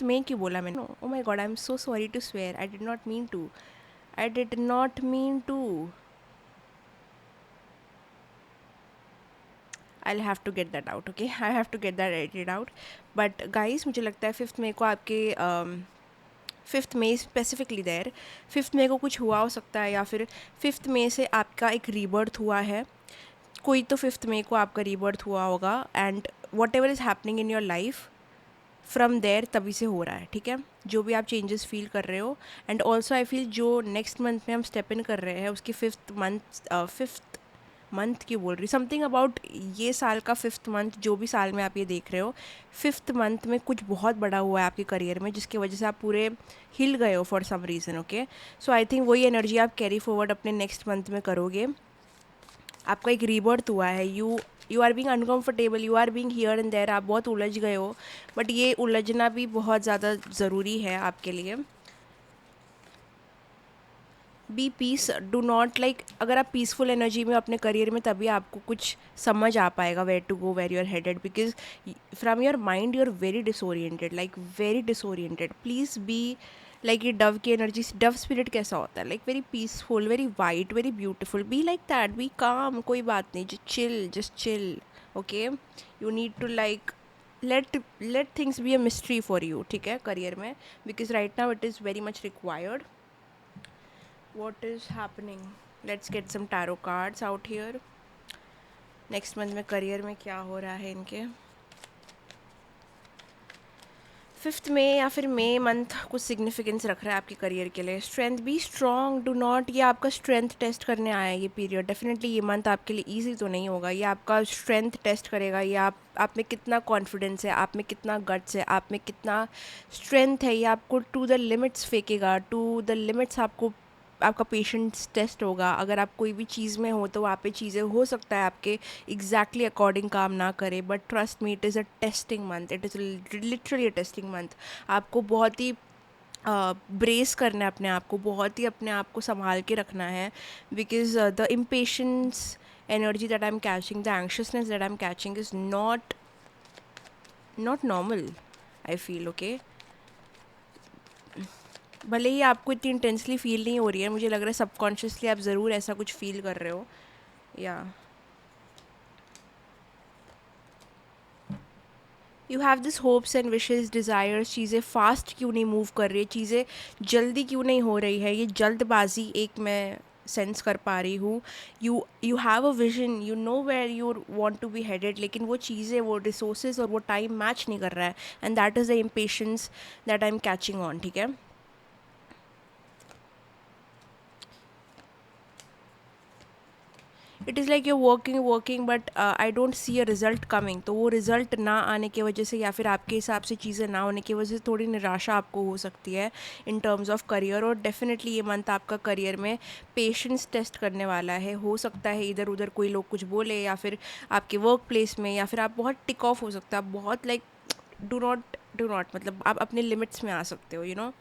[SPEAKER 1] मे क्यों बोला मैंने? Oh my God, I am so sorry to swear, I did not mean to. I'll have to get that out, okay? I have to get that edited out. But guys, मुझे लगता है 5th May को आपके 5th May specifically देर 5th May को कुछ हुआ हो सकता है, या फिर 5th May से आपका एक रीबर्थ हुआ है. कोई तो 5th May को आपका रीबर्थ हुआ होगा and whatever is happening in your life from there तभी से हो रहा है, ठीक है? जो भी आप चेंजेस फील कर रहे हो. एंड ऑल्सो आई फील जो नेक्स्ट मंथ में हम स्टेप इन कर रहे हैं उसकी 5th मंथ क्यों बोल रही, समथिंग अबाउट ये साल का 5th मंथ, जो भी साल में आप ये देख रहे हो, 5th मंथ में कुछ बहुत बड़ा हुआ है आपके करियर में जिसकी वजह से आप पूरे हिल गए हो for some reason, okay? So I think वही एनर्जी आप कैरी फॉरवर्ड अपने नेक्स्ट मंथ में करोगे. आपका एक रीबर्थ हुआ है. You are being uncomfortable, you are being here and there, आप बहुत उलझ गए हो, बट ये उलझना भी बहुत ज़्यादा ज़रूरी है आपके लिए. Be peace, do not like, अगर आप पीसफुल एनर्जी में अपने करियर में, तभी आपको कुछ समझ आ पाएगा where to go, where you are headed, because from your mind you are very disoriented, like very disoriented. Please be like, ये डव की एनर्जी, डव स्पिरिट कैसा होता है, like very peaceful, very white, very beautiful. Be like that, be calm, कोई बात नहीं, just chill, okay? You need to like let things be a mystery for you, ठीक है, करियर में, because right now it is very much required. What is happening? Let's get some tarot cards out here. Next month में career में क्या हो रहा है इनके. 5th May या फिर मे मंथ कुछ सिग्निफिकेंस रख रहा है आपके करियर के लिए. Strength, be strong, do not, ये आपका स्ट्रेंथ टेस्ट करने आया है ये पीरियड. डेफिनेटली ये मंथ आपके लिए ईजी तो नहीं होगा, ये आपका स्ट्रेंथ टेस्ट करेगा. ये आप में कितना कॉन्फिडेंस है, आप में कितना गट्स है, आप में कितना स्ट्रेंथ है, ये आपको टू द लिमिट्स फेंकेगा. टू द लिमिट्स आपका पेशेंस टेस्ट होगा. अगर आप कोई भी चीज़ में हो तो वहाँ पे चीज़ें हो सकता है आपके एग्जैक्टली अकॉर्डिंग काम ना करे, but trust me, it is a testing month, it is literally a testing month. आपको बहुत ही ब्रेस करना है अपने आप को, बहुत ही अपने आप को संभाल के रखना है, because the impatience energy that I am catching, the anxiousness that I am catching is not normal, I feel, okay? भले ही आपको इतनी इंटेंसली फील नहीं हो रही है, मुझे लग रहा है सबकॉन्शियसली आप ज़रूर ऐसा कुछ फील कर रहे हो. या you have this hopes and wishes, desires. चीज़ें फास्ट क्यों नहीं मूव कर रही है, चीज़ें जल्दी क्यों नहीं हो रही है, ये जल्दबाजी एक मैं सेंस कर पा रही हूँ. You have a vision, you know where you want to be headed, लेकिन वो चीज़ें, वो रिसोर्सेज और वो टाइम मैच नहीं कर रहा है, and that is the impatience that I am catching on, ठीक है? It is like you working but I don't C a result coming. तो वो रिज़ल्ट ना आने की वजह से, या फिर आपके हिसाब से चीज़ें ना होने की वजह से थोड़ी निराशा आपको हो सकती है इन टर्म्स ऑफ करियर. और डेफिनेटली ये मंथ आपका करियर में पेशेंस टेस्ट करने वाला है. हो सकता है इधर उधर कोई लोग कुछ बोले, या फिर आपके वर्क प्लेस में, या फिर आप बहुत टिक ऑफ हो सकता है, आप बहुत लाइक डू नॉट मतलब आप अपने लिमिट्स में आ सकते हो, you know.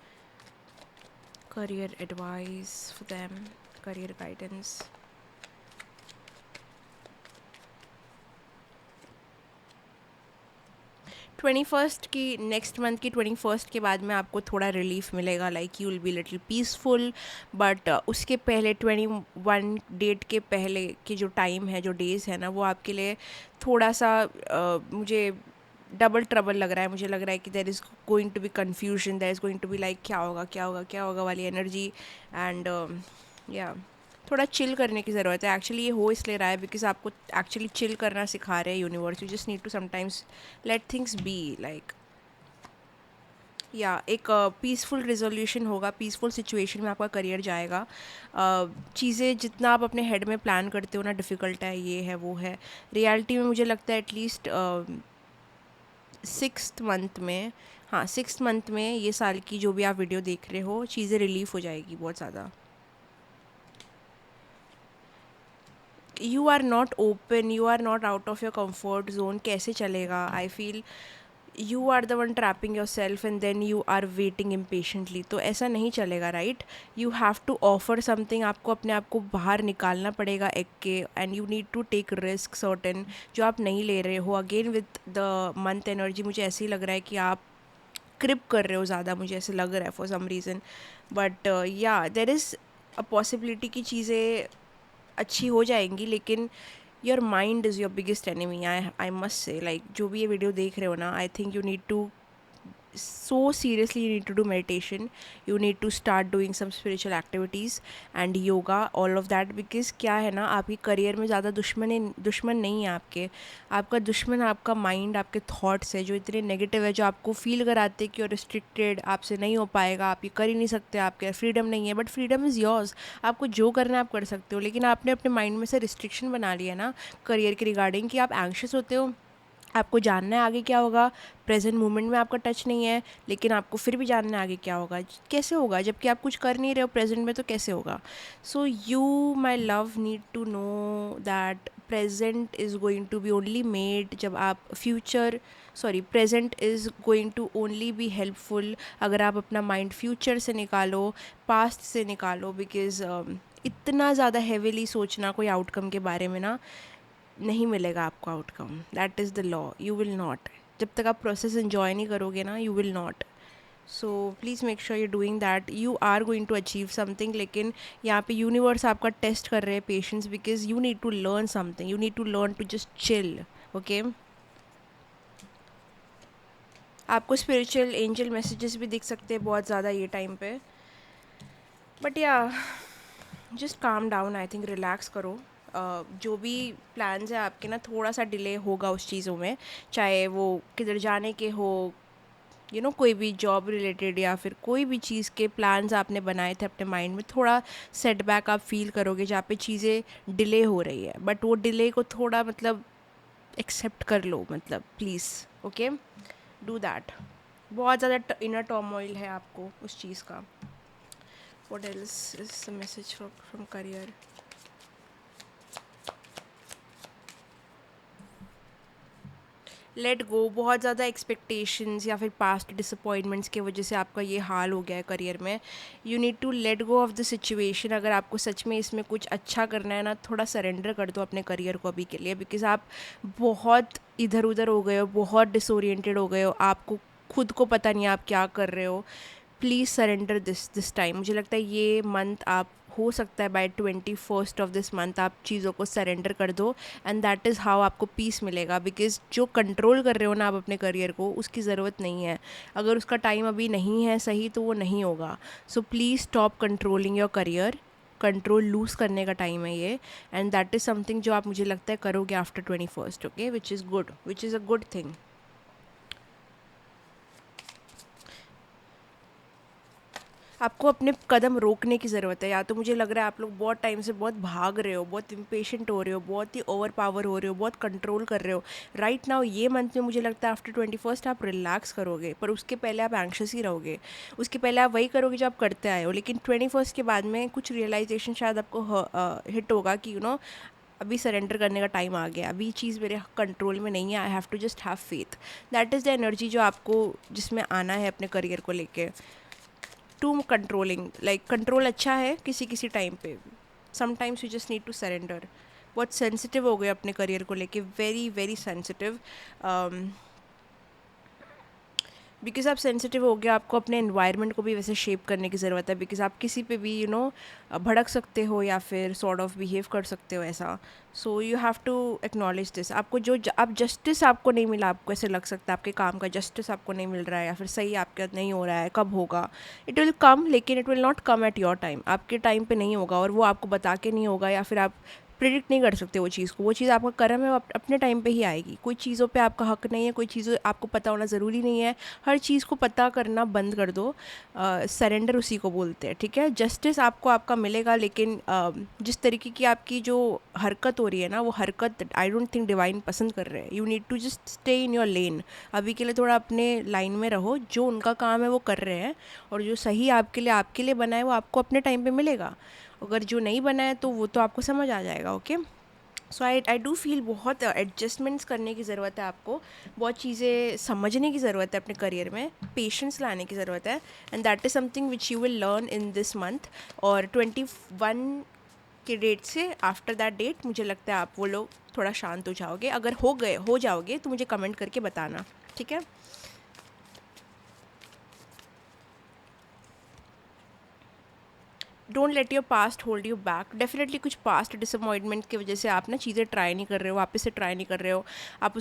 [SPEAKER 1] Career advice for them, career guidance. 21st की, नेक्स्ट मंथ की 21st के बाद में आपको थोड़ा रिलीफ मिलेगा, like you will be little peaceful. But उसके पहले 21 डेट के पहले की जो टाइम है, जो डेज़ है ना, वो आपके लिए थोड़ा सा मुझे डबल ट्रबल लग रहा है. मुझे लग रहा है कि there is going to be confusion, there is going to be like क्या होगा वाली एनर्जी. एंड या थोड़ा चिल करने की ज़रूरत है. एक्चुअली ये हो इसलिए रहा है बिकॉज आपको एक्चुअली चिल करना सिखा रहे हैं universe. You just need to sometimes let things be, like या एक पीसफुल रिजोल्यूशन होगा, पीसफुल सिचुएशन में आपका करियर जाएगा। चीज़ें जितना आप अपने हेड में प्लान करते हो ना, डिफ़िकल्ट है, ये है वो है, रियलिटी में मुझे लगता है एटलीस्ट 6th मंथ में, हाँ 6th मंथ में ये साल की जो भी आप वीडियो देख रहे हो, चीज़ें रिलीफ हो जाएगी बहुत ज़्यादा। You are not open, you are not out of your comfort zone, कैसे चलेगा? I feel you are the one trapping yourself and then you are waiting impatiently, तो ऐसा नहीं चलेगा, right? You have to offer something, आपको अपने आप को बाहर निकालना पड़ेगा एग के, and you need to take risk certain जो आप नहीं ले रहे हो। Again with the month energy मुझे ऐसे ही लग रहा है कि आप क्रिप कर रहे हो ज़्यादा, मुझे ऐसे लग रहा है फॉर सम रीज़न, बट या देर इज़ अ पॉसिबिलिटी की चीज़ें अच्छी हो जाएंगी, लेकिन your mind is your biggest enemy. I must say, like जो भी ये वीडियो देख रहे हो ना, I think you need to so seriously, you need to do meditation, you need to start doing some spiritual activities and yoga, all of that, because क्या है ना, आपके करियर में ज़्यादा दुश्मन नहीं है आपका दुश्मन आपका माइंड, आपके थॉट्स है जो इतने नेगेटिव है, जो आपको फील कराते हैं कि और रिस्ट्रिक्टेड, आपसे नहीं हो पाएगा, आप ये कर ही नहीं सकते, आपके फ्रीडम नहीं है। बट फ्रीडम इज़ योर्स, आपको जो करना है आप कर सकते हो, लेकिन आपने अपने माइंड में से रिस्ट्रिक्शन बना लिया ना करियर के रिगार्डिंग, कि आप एंग्शियस होते हो, आपको जानना है आगे क्या होगा, प्रेजेंट मोमेंट में आपका टच नहीं है, लेकिन आपको फिर भी जानना है आगे क्या होगा, कैसे होगा, जबकि आप कुछ कर नहीं रहे हो प्रेजेंट में, तो कैसे होगा? So you my love need to know that present is going to be only made जब आप present is going to only be helpful अगर आप अपना माइंड फ्यूचर से निकालो, पास्ट से निकालो, बिकॉज इतना ज़्यादा हेविली सोचना कोई आउटकम के बारे में ना, नहीं मिलेगा आपको outcome. That is the law, you will not, जब तक आप प्रोसेस इन्जॉय नहीं करोगे ना, you will not. So please make sure you doing that, you are going to achieve something, लेकिन यहाँ पे यूनिवर्स आपका टेस्ट कर रहे हैं patience, because you need to learn something, you need to learn to just chill, okay? आपको spiritual angel messages भी दिख सकते हैं बहुत ज़्यादा ये टाइम पे, बट या just calm down, I think relax करो। जो भी प्लान्स है आपके ना, थोड़ा सा डिले होगा उस चीज़ों में, चाहे वो किधर जाने के हो, कोई भी जॉब रिलेटेड या फिर कोई भी चीज़ के प्लान्स आपने बनाए थे अपने माइंड में, थोड़ा सेटबैक आप फील करोगे जहाँ पे चीज़ें डिले हो रही है, बट वो डिले को थोड़ा मतलब एक्सेप्ट कर लो, मतलब प्लीज़, ओके, डू दैट। बहुत ज़्यादा इनर टर्मोइल है आपको उस चीज़ का। What else is the message from career? Let go, बहुत ज़्यादा एक्सपेक्टेशंस या फिर पास्ट डिसअपॉइंटमेंट्स की वजह से आपका ये हाल हो गया है करियर में। You need to let go of the situation. अगर आपको सच में इसमें कुछ अच्छा करना है ना, थोड़ा सरेंडर कर दो अपने करियर को अभी के लिए, बिकॉज आप बहुत इधर उधर हो गए हो, बहुत डिसोरिएंटेड हो गए हो, आपको खुद को पता नहीं आप क्या कर रहे हो। Please surrender this time. मुझे लगता है ये मंथ आप, हो सकता है bye 21st of this month आप चीज़ों को सरेंडर कर दो, एंड दैट इज़ हाउ आपको पीस मिलेगा। बिकॉज जो कंट्रोल कर रहे हो ना आप अपने करियर को, उसकी ज़रूरत नहीं है। अगर उसका टाइम अभी नहीं है सही, तो वो नहीं होगा। So please stop controlling your career. Control lose करने का टाइम है ये, एंड दैट इज़ समथिंग जो आप, मुझे लगता है, करोगे after 21st, okay, which is a good thing. आपको अपने कदम रोकने की ज़रूरत है। या तो मुझे लग रहा है आप लोग बहुत टाइम से बहुत भाग रहे हो, बहुत इम्पेशेंट हो रहे हो, बहुत ही ओवर पावर हो रहे हो, बहुत कंट्रोल कर रहे हो। राइट नाउ ये मंथ में मुझे लगता है आफ्टर 21st आप रिलैक्स करोगे, पर उसके पहले आप एंग्शियस ही रहोगे। उसके पहले आप वही करोगे जो आप करते आए हो, लेकिन 21st के बाद में कुछ रियलाइजेशन शायद आपको हिट होगा कि अभी सरेंडर करने का टाइम आ गया, अभी चीज़ मेरे कंट्रोल में नहीं है, I have to just have faith. That is the energy जो आपको, जिसमें आना है अपने करियर को लेके। टू कंट्रोलिंग, लाइक कंट्रोल अच्छा है किसी किसी टाइम पे, sometimes you just need to surrender. बहुत सेंसिटिव हो गए अपने करियर को लेके, वेरी वेरी सेंसिटिव। बिकॉज आप सेंसिटिव हो गया, आपको अपने एनवायरनमेंट को भी वैसे शेप करने की ज़रूरत है, बिकॉज आप किसी पे भी भड़क सकते हो या फिर सॉर्ट ऑफ बिहेव कर सकते हो ऐसा। So you have to acknowledge this. आपको आप जस्टिस आपको नहीं मिला, आपको ऐसे लग सकता है आपके काम का जस्टिस आपको नहीं मिल रहा है, या फिर सही आपके नहीं हो रहा है, कब होगा? इट विल कम, लेकिन it will not come at your time, आपके टाइम पे नहीं होगा, और वो आपको बता के नहीं होगा, या फिर आप प्रिडिक्ट नहीं कर सकते वो चीज़ आपका कर्म है, वो अपने टाइम पे ही आएगी। कोई चीज़ों पे आपका हक नहीं है, कोई चीज़ें आपको पता होना ज़रूरी नहीं है। हर चीज़ को पता करना बंद कर दो। सरेंडर उसी को बोलते हैं, ठीक है। जस्टिस आपको आपका मिलेगा, लेकिन जिस तरीके की आपकी जो हरकत हो रही है ना, वो हरकत आई डोंट थिंक डिवाइन पसंद कर रहे हैं। You need to just stay in your lane. अभी के लिए थोड़ा अपने लाइन में रहो, जो उनका काम है वो कर रहे हैं, और जो सही आपके लिए बना है वो आपको अपने टाइम पे मिलेगा। अगर जो नहीं बना है तो वो तो आपको समझ आ जाएगा। Okay, so I do feel बहुत एडजस्टमेंट्स करने की ज़रूरत है आपको, बहुत चीज़ें समझने की ज़रूरत है अपने करियर में, पेशेंस लाने की ज़रूरत है, and that is something which you will learn in this month. और 21 के डेट से आफ्टर दैट डेट मुझे लगता है आप वो लोग थोड़ा शांत हो जाओगे। अगर हो जाओगे तो मुझे कमेंट करके बताना, ठीक है। Don't let your past hold you back. Definitely कुछ पास्ट डिसअपॉइंटमेंट की वजह से आप ना चीज़ें ट्राई नहीं कर रहे हो, वापस से ट्राई नहीं कर रहे हो, आप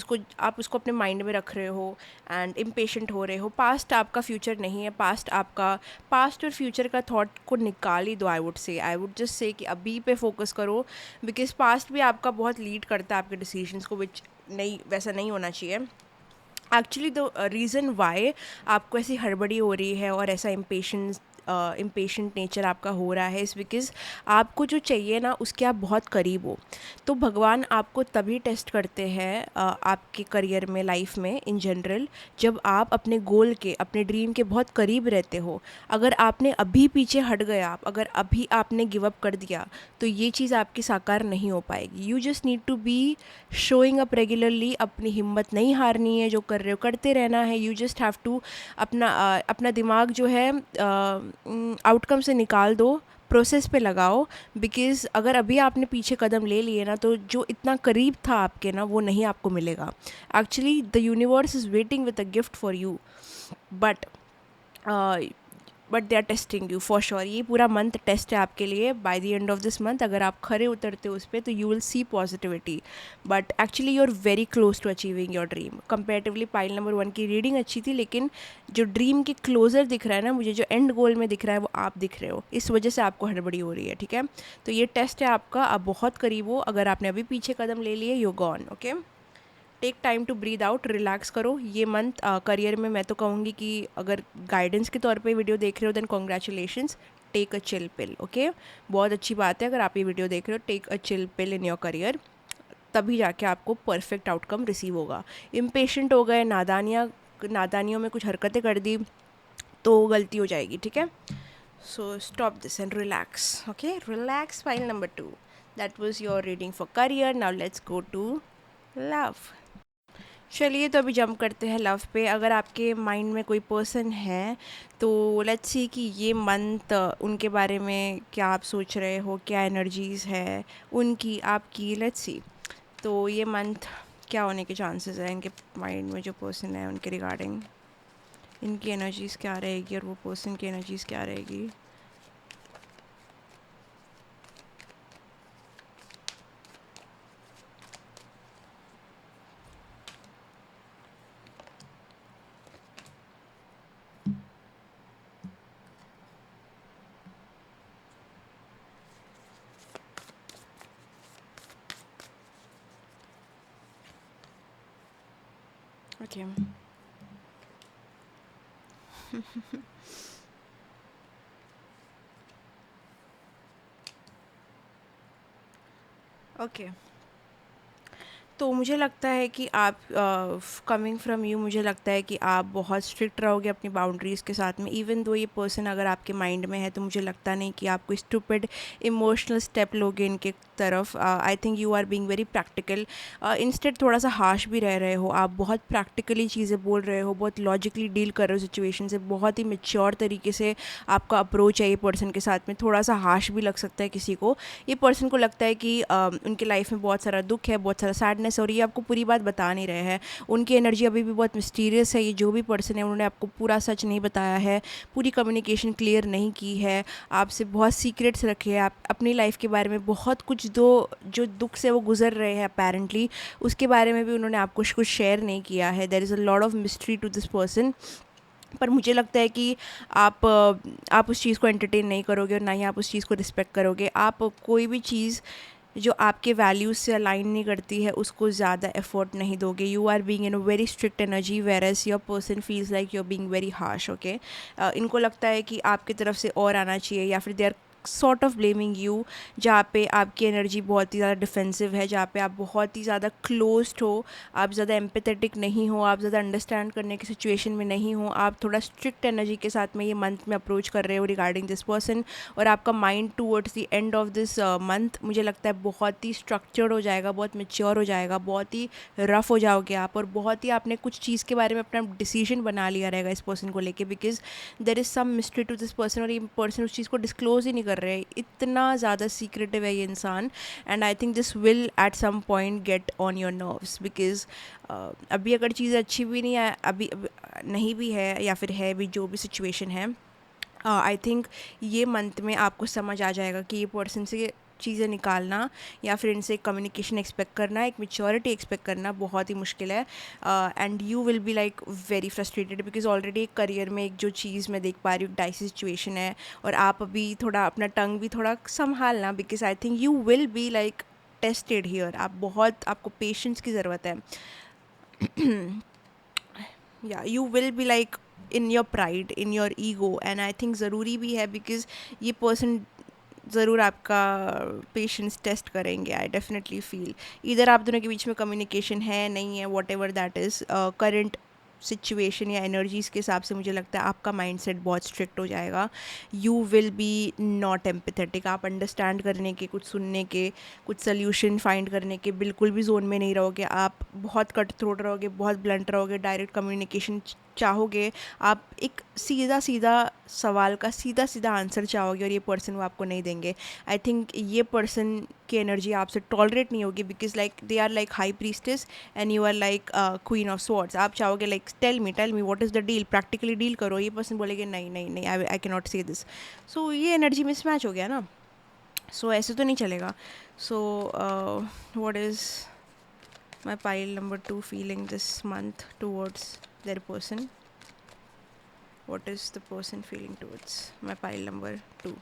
[SPEAKER 1] उसको अपने माइंड में रख रहे हो एंड इम्पेशेंट हो रहे हो। पास्ट आपका फ्यूचर नहीं है। पास्ट और फ्यूचर का थॉट को निकाल ही दो। आई वुड जस्ट से कि अभी पे फोकस करो, बिकॉज पास्ट भी आपका बहुत लीड करता है आपके डिसीजंस को, विच नहीं, वैसा नहीं होना चाहिए। एक्चुअली द रीज़न वाई आपको ऐसी हड़बड़ी हो रही है और ऐसा इम्पेशेंट नेचर आपका हो रहा है, इस बिकॉज़ आपको जो चाहिए ना उसके आप बहुत करीब हो। तो भगवान आपको तभी टेस्ट करते हैं आपके करियर में, लाइफ में इन जनरल, जब आप अपने गोल के, अपने ड्रीम के बहुत करीब रहते हो। अगर आपने अभी पीछे हट गए, अगर अभी आपने गिव अप कर दिया, तो ये चीज़ आपकी साकार नहीं हो पाएगी। You just need to be showing up regularly. अपनी हिम्मत नहीं हारनी है, जो कर रहे हो करते रहना है। यू जस्ट हैव टू अपना दिमाग जो है आउटकम से निकाल दो, प्रोसेस पे लगाओ। बिकॉज़ अगर अभी आपने पीछे कदम ले लिए ना, तो जो इतना करीब था आपके ना, वो नहीं आपको मिलेगा। Actually the universe is waiting with a gift for you, but they are testing you for sure. ये पूरा मंथ टेस्ट है आपके लिए। By the end of this month अगर आप खरे उतरते हो उस पर, तो you will see positivity, but actually you are very close to achieving your dream. Comparatively pile number 1 की रीडिंग अच्छी थी, लेकिन जो ड्रीम के क्लोजर दिख रहा है ना मुझे, जो एंड गोल में दिख रहा है, वो आप दिख रहे हो। इस वजह से आपको हड़बड़ी हो रही है, ठीक है। तो ये टेस्ट है आपका, आप बहुत करीब हो। अगर आपने अभी पीछे कदम ले लिए, you gone. Okay, take time to breathe out, relax करो। ये मंथ करियर में मैं तो कहूँगी कि अगर गाइडेंस के तौर पे वीडियो देख रहे हो, then congratulations, take a chill pill. Okay, बहुत अच्छी बात है अगर आप ये वीडियो देख रहे हो। Take a chill pill in your career, तभी जाके आपको परफेक्ट आउटकम रिसीव होगा। इम्पेशेंट हो गए, नादानियों में कुछ हरकतें कर दी, तो गलती हो जाएगी, ठीक है। So stop this and relax. Okay, relax. Pile number 2, that was your reading for career. Now let's go to love. चलिए, तो अभी जंप करते हैं लव पे। अगर आपके माइंड में कोई पर्सन है, तो लेट्स सी कि ये मंथ उनके बारे में क्या आप सोच रहे हो, क्या एनर्जीज़ है उनकी, आपकी। लेट्स सी, तो ये मंथ क्या होने के चांसेस हैं इनके माइंड में, जो पर्सन है उनके रिगार्डिंग, इनकी एनर्जीज़ क्या रहेगी और वो पर्सन की एनर्जीज़ क्या रहेगी। Okay, okay. तो मुझे लगता है कि आप, कमिंग फ्रॉम यू, मुझे लगता है कि आप बहुत स्ट्रिक्ट रहोगे अपनी बाउंड्रीज़ के साथ में। इवन दो ये पर्सन अगर आपके माइंड में है, तो मुझे लगता नहीं कि आप कोई स्टूपिड इमोशनल स्टेप लोगे इनके तरफ। I think you are being very practical. Instead थोड़ा सा हार्श भी रह रहे हो आप, बहुत प्रैक्टिकली चीज़ें बोल रहे हो, बहुत लॉजिकली डील कर रहे हो सिचुएशन से, बहुत ही मेच्योर तरीके से आपका अप्रोच है ये पर्सन के साथ में। थोड़ा सा हार्श भी लग सकता है किसी को। ये पर्सन को लगता है कि उनके लाइफ में बहुत सारा दुख है, बहुत सारा सैडनेस, और ये आपको पूरी बात बता नहीं रहे हैं। उनकी एनर्जी अभी भी बहुत मिस्टीरियस है। ये जो भी पर्सन है, उन्होंने आपको पूरा सच नहीं बताया है, पूरी कम्युनिकेशन क्लियर नहीं की है, आपसे बहुत सीक्रेट्स रखे हैं। आप अपनी लाइफ के बारे में बहुत कुछ, जो दुख से वो गुजर रहे हैं अपेरेंटली, उसके बारे में भी उन्होंने आपको कुछ शेयर नहीं किया है। There is a lot of mystery to this person. पर मुझे लगता है कि आप उस चीज़ को एंटरटेन नहीं करोगे, और ना ही आप उस चीज़ को रिस्पेक्ट करोगे। आप कोई भी चीज़ जो आपके वैल्यूज़ से अलाइन नहीं करती है उसको ज़्यादा एफर्ट नहीं दोगे. You are being in a very strict energy whereas your person feels like you are being very harsh. Okay, इनको लगता है कि आपकी तरफ से और आना चाहिए, या फिर they are sort of blaming you, जहाँ पे आपकी एनर्जी बहुत ही ज़्यादा डिफेंसिव है, जहाँ पे आप बहुत ही ज़्यादा क्लोज्ड हो, आप ज़्यादा एम्पैथेटिक नहीं हो, आप ज़्यादा अंडरस्टैंड करने की सिचुएशन में नहीं हो, आप थोड़ा स्ट्रिक्ट एनर्जी के साथ में ये मंथ में अप्रोच कर रहे हो रिगार्डिंग दिस पर्सन. और आपका mind towards the end of this month मुझे लगता है बहुत ही स्ट्रक्चर्ड हो जाएगा, बहुत मेच्योर हो जाएगा, बहुत ही रफ हो जाओगे आप, और बहुत ही आपने कुछ चीज़ के बारे में अपना डिसीजन बना लिया रहेगा इस पर्सन को लेके, because there is some mystery to this person, और ये पर्सन उस चीज़ को डिस्क्लोज ही नहीं कर रहे. इतना ज़्यादा सीक्रेटिव है ये इंसान. And I think this will at some point get on your nerves, because अभी अगर चीज़ अच्छी भी नहीं है, अभी नहीं भी है, या फिर है भी, जो भी सिचुएशन है, आई थिंक ये मंथ में आपको समझ आ जाएगा कि ये पर्सन से चीज़ें निकालना या फिर इनसे कम्युनिकेशन एक्सपेक्ट करना, एक मेच्योरिटी एक्सपेक्ट करना बहुत ही मुश्किल है. And you will be like very frustrated, because already एक करियर में एक जो चीज़ मैं देख पा रही हूँ, डाइसी सिचुएशन है, और आप अभी थोड़ा अपना टंग भी थोड़ा संभालना, because I think you will be like tested here. आपको पेशेंस की ज़रूरत है. या you will be like in your pride, in your ego, and I think ज़रूरी भी है, बिकॉज ये पर्सन ज़रूर आपका पेशेंस टेस्ट करेंगे. आई डेफिनेटली फील इधर आप दोनों के बीच में कम्युनिकेशन है नहीं है, what ever that is, current situation या एनर्जीज़ के हिसाब से मुझे लगता है आपका माइंडसेट बहुत स्ट्रिक्ट हो जाएगा. You will B not empathetic. आप अंडरस्टैंड करने के, कुछ सुनने के, कुछ सोल्यूशन फाइंड करने के बिल्कुल भी जोन में नहीं रहोगे. आप बहुत कट थ्रोट रहोगे, बहुत ब्लंट रहोगे, डायरेक्ट कम्युनिकेशन चाहोगे, आप एक सीधा सीधा सवाल का सीधा सीधा आंसर चाहोगे, और ये पर्सन वो आपको नहीं देंगे. आई थिंक ये पर्सन की एनर्जी आपसे टॉलरेट नहीं होगी, because like they are like high priestess and you are like queen of swords. आप चाहोगे like tell me what is the deal, practically deal करो. ये पर्सन बोलेगे नहीं नहीं नहीं, I can not say this. So ये एनर्जी मिसमैच हो गया ना. सो ऐसे तो नहीं चलेगा. सो what is my pile number 2 feeling this month towards their person? What is the person feeling towards my pile number 2?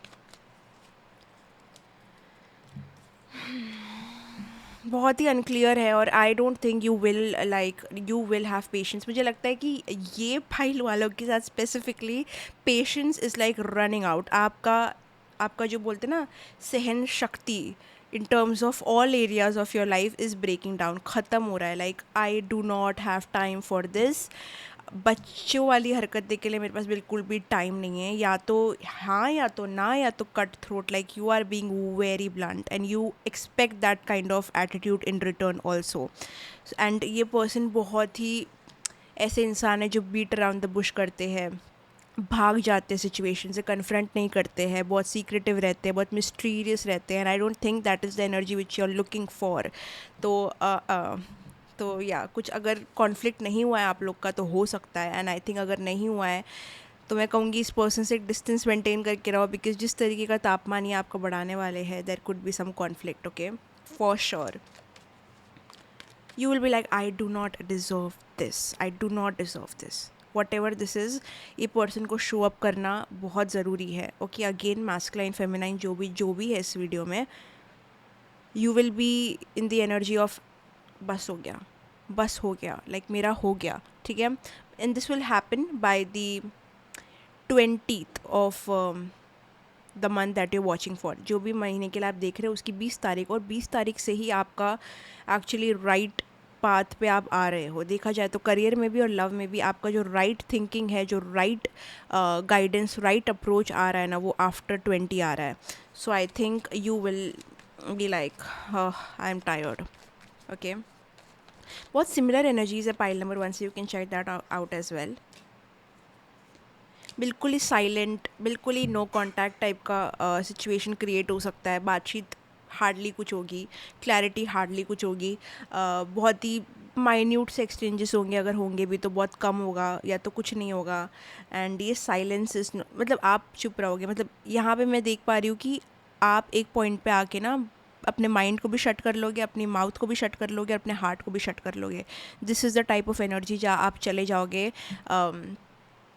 [SPEAKER 1] बहुत ही अनक्लियर है, और I don't think you will have patience. मुझे लगता है कि ये फाइल वालों के साथ specifically patience is like running out. आपका जो बोलते ना सहन शक्ति in terms of all areas of your life is breaking down, ख़त्म हो रहा है. Like I do not have time for this. बच्चों वाली हरकत देख के लिए मेरे पास बिल्कुल भी टाइम नहीं है. या तो हाँ या तो ना, या तो cut throat, like you are being very blunt and you expect that kind of attitude in return also. And ये पर्सन बहुत ही ऐसे इंसान है जो बीट अराउंड द बुश करते हैं, भाग जाते हैं सिचुएशन से, कन्फ्रंट नहीं करते हैं, बहुत सीक्रेटिव रहते हैं, बहुत मिस्टीरियस रहते हैं. And I don't think that is the energy which you are looking for. तो या कुछ अगर कॉन्फ्लिक्ट नहीं हुआ है आप लोग का तो हो सकता है. एंड आई थिंक अगर नहीं हुआ है तो मैं कहूँगी इस पर्सन से एक डिस्टेंस मेंटेन करके रहो, बिकॉज जिस तरीके का तापमान ये आपको बढ़ाने वाले हैं, there could be some conflict. Okay, for sure you will be like I do not deserve this, I do not deserve this, whatever this is. ये पर्सन को शो अप करना बहुत ज़रूरी है. ओके, अगेन मैस्कुलाइन फेमिनाइन जो भी है इस वीडियो में, you will be in the energy of बस हो गया, लाइक मेरा हो गया, ठीक है. And this will happen by the 20th of the month that you watching for. जो भी महीने के लिए आप देख रहे हो उसकी 20 तारीख, और 20 तारीख से ही आपका एक्चुअली राइट पाथ पे आप आ रहे हो. देखा जाए तो करियर में भी और लव में भी आपका जो राइट थिंकिंग है, जो राइट गाइडेंस, राइट अप्रोच आ रहा है ना, वो आफ्टर 20 आ रहा है. So I think you will be like I am tired. Okay, बहुत सिमिलर एनर्जीज है पाइल नंबर 1 से, you can check that out as well. बिल्कुल ही साइलेंट, बिल्कुल ही नो कॉन्टैक्ट टाइप का सिचुएशन क्रिएट हो सकता है. बातचीत हार्डली कुछ होगी, क्लैरिटी हार्डली कुछ होगी, बहुत ही माइन्यूट से एक्सचेंजेस होंगे, अगर होंगे भी तो बहुत कम होगा या तो कुछ नहीं होगा. एंड ये साइलेंस इज मतलब आप चुप रहोगे. मतलब यहाँ पे मैं देख पा रही हूँ कि आप एक पॉइंट पे आके ना अपने माइंड को भी शट कर लोगे, अपनी माउथ को भी शट कर लोगे, अपने हार्ट को भी शट कर लोगे. This is the type of energy जहाँ आप चले जाओगे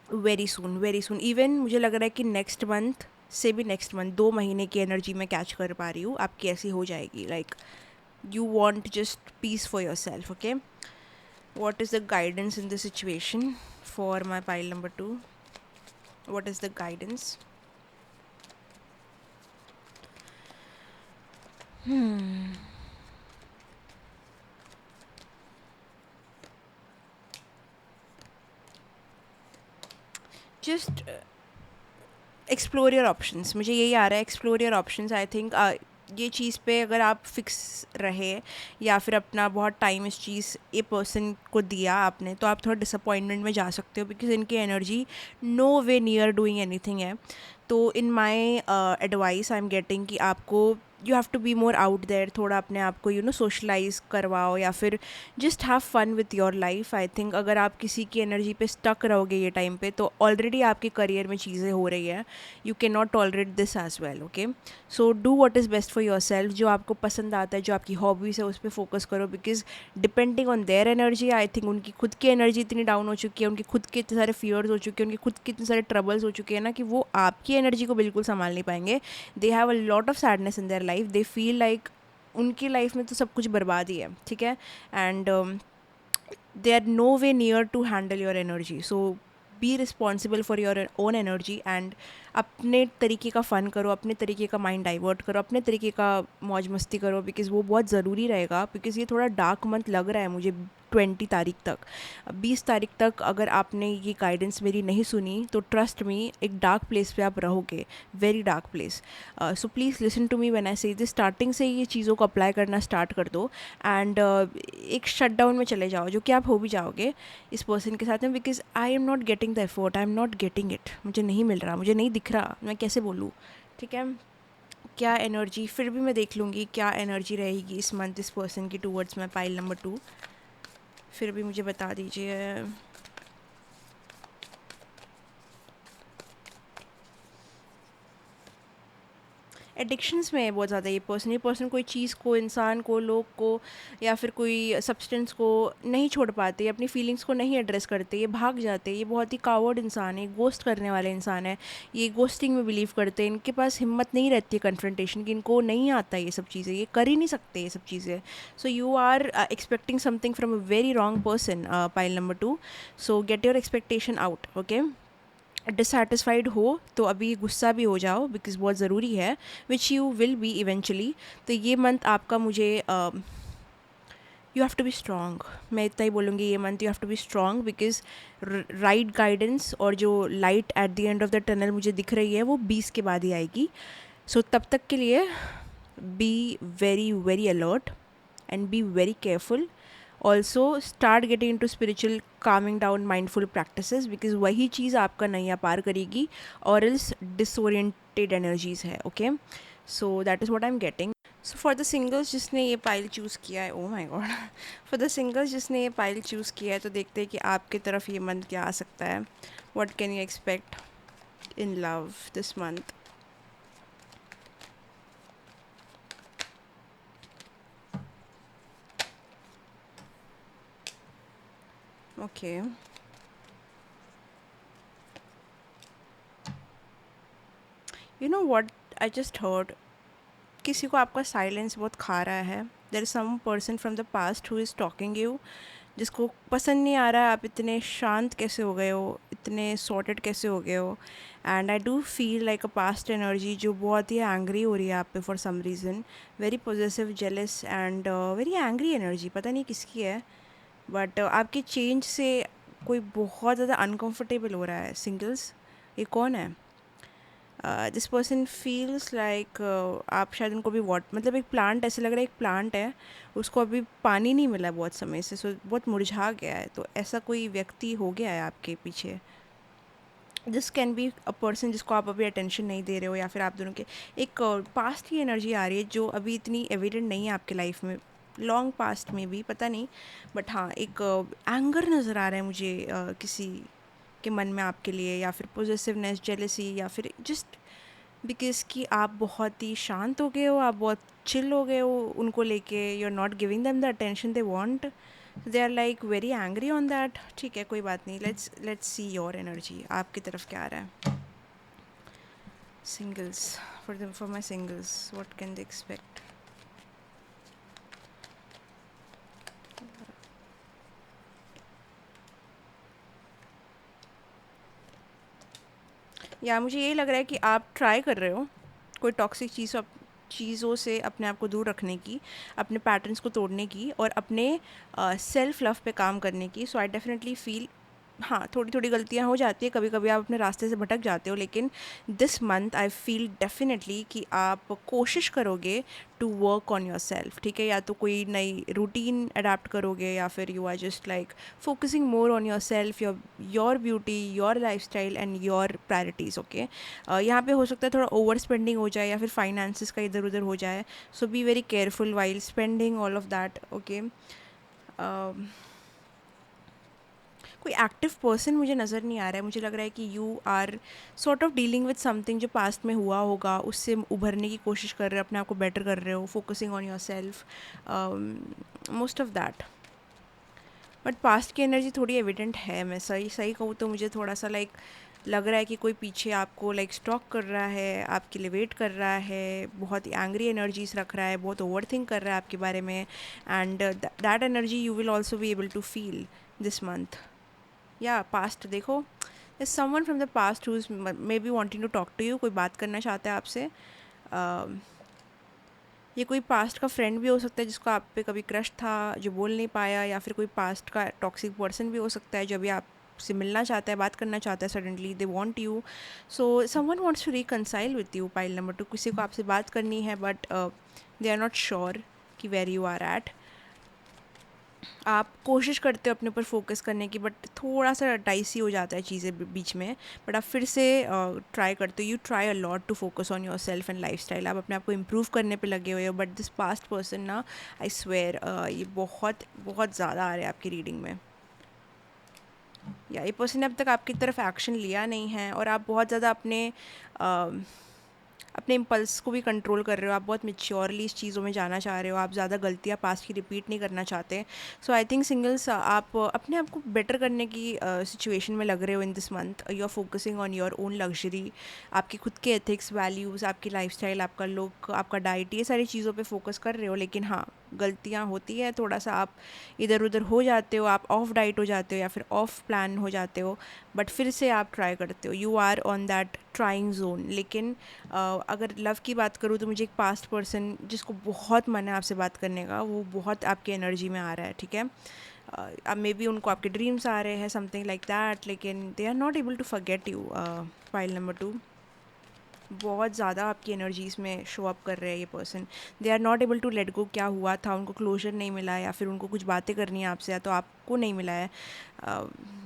[SPEAKER 1] वेरी सून. इवन मुझे लग रहा है कि नेक्स्ट मंथ से भी नेक्स्ट मंथ 2 महीने की एनर्जी मैं कैच कर पा रही हूँ आपकी ऐसी हो जाएगी. Like you want just peace for yourself. Okay, what is the guidance in this situation for my pile number 2? What is the guidance? Just explore your options. मुझे यही आ रहा है, explore your options. I think ये चीज़ पे अगर आप fix रहे या फिर अपना बहुत टाइम इस चीज़ ये पर्सन को दिया आपने, तो आप थोड़ा डिसअपॉइंटमेंट में जा सकते हो बिकॉज इनकी energy no way near doing anything है. तो in my advice I am getting कि आपको you have to be more out there. थोड़ा अपने आप को सोशलाइज करवाओ या फिर just have fun with your life. I think अगर आप किसी की एनर्जी पे स्टक रहोगे ये टाइम पे, तो ऑलरेडी आपके करियर में चीज़ें हो रही है. You can not tolerate this as well. Okay, so do what is best for yourself. जो आपको पसंद आता है, जो आपकी हॉबीज़ है, उस पर फोकस करो. Because depending on their energy, I think उनकी खुद की एनर्जी इतनी डाउन हो चुकी है, उनके खुद के इतने सारे फियर्स हो चुके हैं, उनके खुद के इतने सारे ट्रबल्स हो चुके हैं ना, कि वो आपकी एनर्जी को बिल्कुल संभाल नहीं पाएंगे. They have a lot of sadness in their life. They feel like उनकी लाइफ में तो सब कुछ बर्बाद ही है. ठीक है, and they are no way near to handle your energy. So be responsible for your own energy and अपने तरीके का फ़न करो, अपने तरीके का माइंड डाइवर्ट करो, अपने तरीके का मौज मस्ती करो. बिकॉज़ वो बहुत ज़रूरी रहेगा. बिकॉज़ ये थोड़ा डार्क मंथ लग रहा है मुझे 20 तारीख तक. 20 तारीख तक अगर आपने ये गाइडेंस मेरी नहीं सुनी, तो ट्रस्ट मी, एक डार्क प्लेस पे आप रहोगे, very dark place. So please listen to me when I say this. Starting से ये चीज़ों को अप्लाई करना स्टार्ट कर दो एंड एक शट डाउन में चले जाओ, जो कि आप हो भी जाओगे इस पर्सन के साथ में. Because I am not getting the effort, I am not getting it. मुझे नहीं मिल रहा, मुझे नहीं दिख रहा, मैं कैसे बोलूँ. ठीक है, क्या एनर्जी, फिर भी मैं देख लूँगी क्या एनर्जी रहेगी इस मंथ इस पर्सन की टूवर्ड्स माई पाइल नंबर 2. फिर भी मुझे बता दीजिए. एडिक्शंस में है बहुत ज़्यादा ये पर्सन कोई चीज़ को, इंसान को, लोग को या फिर कोई सब्सटेंस को नहीं छोड़ पाते, अपनी फीलिंग्स को नहीं एड्रेस करते, ये भाग जाते. ये बहुत ही कावर्ड इंसान है, गोस्ट करने वाले इंसान है. ये गोस्टिंग में बिलीव करते हैं. इनके पास हिम्मत नहीं रहती है कन्फ्रंटेशन की. इनको नहीं आता ये सब चीज़ें, ये कर ही नहीं सकते ये सब चीज़ें. So you are expecting something from a very wrong person, pile number 2. So get your expectation out. Okay, dissatisfied हो तो अभी गुस्सा भी हो जाओ, बिकॉज बहुत ज़रूरी है, which you will be eventually. तो ये मंथ आपका मुझे you have to be strong. मैं इतना ही बोलूँगी, ये month you have to be strong. Because right guidance और जो light at the end of the tunnel मुझे दिख रही है, वो 20 के बाद ही आएगी. सो तब तक के लिए be very very alert and B very careful. Also start getting into spiritual calming down mindful practices, because वही चीज़ आपका नैया पार करेगी, और एल्स डिसोरिएंटेड एनर्जीज है. Okay, so that is what I am getting. So for the singles जिसने ये pile choose किया है, oh my God, for the singles जिसने ये पाइल चूज़ किया है, तो देखते हैं कि आपकी तरफ ये मंथ क्या आ सकता है. What can you expect in love this month. Okay, you know what I just heard. किसी को आपका साइलेंस बहुत खा रहा है. There is some person from the past who is talking you, जिसको पसंद नहीं आ रहा है आप इतने शांत कैसे हो गए हो, इतने सॉर्टेड कैसे हो गए हो. And I do feel like a past energy जो बहुत ही एंग्री हो रही है आप पे for some reason. Very positive, jealous and very angry energy. पता नहीं किसकी है, बट आपके चेंज से कोई बहुत ज़्यादा अनकंफर्टेबल हो रहा है. सिंगल्स, ये कौन है? दिस पर्सन फील्स लाइक आप शायद उनको भी मतलब एक प्लांट, ऐसे लग रहा है एक प्लांट है, उसको अभी पानी नहीं मिला बहुत समय से, सो बहुत मुरझा गया है. तो ऐसा कोई व्यक्ति हो गया है आपके पीछे. This can be a person जिसको आप अभी अटेंशन नहीं दे रहे हो, या फिर आप दोनों के एक पास्ट की एनर्जी आ रही है जो अभी इतनी एविडेंट नहीं है आपके लाइफ में. लॉन्ग पास्ट में भी पता नहीं, बट हाँ एक एंगर नज़र आ रहा है मुझे किसी के मन में आपके लिए, या फिर पोजेसिवनेस, जेलसी, या फिर जस्ट बिकॉज कि आप बहुत ही शांत हो गए हो, आप बहुत चिल हो गए हो उनको लेके. You are not giving them the attention they want. They are like very angry on that. ठीक है, कोई बात नहीं. लेट्स सी योर एनर्जी, आपकी तरफ क्या आ रहा है. Singles, for my singles, what can they expect? या मुझे ये लग रहा है कि आप ट्राई कर रहे हो कोई टॉक्सिक चीज़ों से अपने आप को दूर रखने की, अपने पैटर्न्स को तोड़ने की और अपने सेल्फ लव पे काम करने की। सो आई डेफिनेटली फील, हाँ, थोड़ी थोड़ी गलतियाँ हो जाती है, कभी कभी आप अपने रास्ते से भटक जाते हो, लेकिन this month I feel definitely कि आप कोशिश करोगे to work on yourself, ठीक है? या तो कोई नई रूटीन अडाप्ट करोगे, या फिर you are just like focusing more on yourself, your beauty, your lifestyle and your priorities, okay? यहाँ पे हो सकता है थोड़ा ओवर स्पेंडिंग हो जाए या फिर फाइनेंसिस का इधर उधर हो जाए, so be very careful while spending all of that, okay? कोई एक्टिव पर्सन मुझे नज़र नहीं आ रहा है। मुझे लग रहा है कि you are sort of dealing with something जो पास्ट में हुआ होगा, उससे उभरने की कोशिश कर रहे हो, अपने आप को बेटर कर रहे हो, focusing on your self, most of that. But past की एनर्जी थोड़ी एविडेंट है, मैं सही सही कहूँ तो मुझे थोड़ा सा लाइक लग रहा है कि कोई पीछे आपको लाइक स्टॉक कर रहा है, आपके लिए वेट कर रहा है, बहुत ही एंग्री एनर्जीज रख रहा है, बहुत ओवर थिंक कर रहा है आपके बारे में, and that energy you will also be able to feel this month. या पास्ट देखो, is someone from the past who is maybe wanting to talk to you, कोई बात करना चाहता है आपसे। ये कोई पास्ट का फ्रेंड भी हो सकता है जिसको आप पे कभी क्रश था, जो बोल नहीं पाया, या फिर कोई पास्ट का टॉक्सिक पर्सन भी हो सकता है जो अभी आपसे मिलना चाहता है, बात करना चाहता है, suddenly they want you, so someone wants to reconcile with you. Pile number 2, किसी को आपसे बात करनी है but they are not sure कि वेर यू आर एट। आप कोशिश करते हो अपने ऊपर फोकस करने की, बट थोड़ा सा डाइसी हो जाता है चीज़ें बीच में, बट आप फिर से ट्राई करते हो। You try a lot to focus on yourself and lifestyle, आप अपने आप को इम्प्रूव करने पे लगे हुए हो, बट दिस पास्ट पर्सन ना, आई स्वेयर ये बहुत बहुत ज़्यादा आ रहा है आपकी रीडिंग में। या ये पर्सन ने अब तक आपकी तरफ एक्शन लिया नहीं है, और आप बहुत ज़्यादा अपने इम्पल्स को भी कंट्रोल कर रहे हो, आप बहुत मेच्योरली इस चीज़ों में जाना चाह रहे हो, आप ज़्यादा गलतियाँ पास्ट की रिपीट नहीं करना चाहते। सो आई थिंक सिंगल्स, आप अपने आप को बेटर करने की सिचुएशन में लग रहे हो in this month. You are focusing on your own luxury, आपके खुद के एथिक्स, वैल्यूज़, आपकी लाइफस्टाइल, आपका लुक, आपका डाइट, ये सारी चीज़ों पे फोकस कर रहे हो, लेकिन हाँ, गलतियाँ होती है, थोड़ा सा आप इधर उधर हो जाते हो, आप ऑफ डाइट हो जाते हो या फिर ऑफ प्लान हो जाते हो, बट फिर से आप ट्राई करते हो, you are on that trying zone. लेकिन अगर लव की बात करूँ तो मुझे एक पास्ट पर्सन जिसको बहुत मन है आपसे बात करने का, वो बहुत आपकी एनर्जी में आ रहा है, ठीक है? अब मे बी उनको आपके ड्रीम्स आ रहे हैं, समथिंग लाइक दैट, लेकिन they are not able to forget you. File number 2, बहुत ज़्यादा आपकी एनर्जीज में शो अप कर रहे हैं ये person. They are not able to let go, क्या हुआ था, उनको क्लोजर नहीं मिला है, या फिर उनको कुछ बातें करनी है आपसे, या तो आपको नहीं मिला है,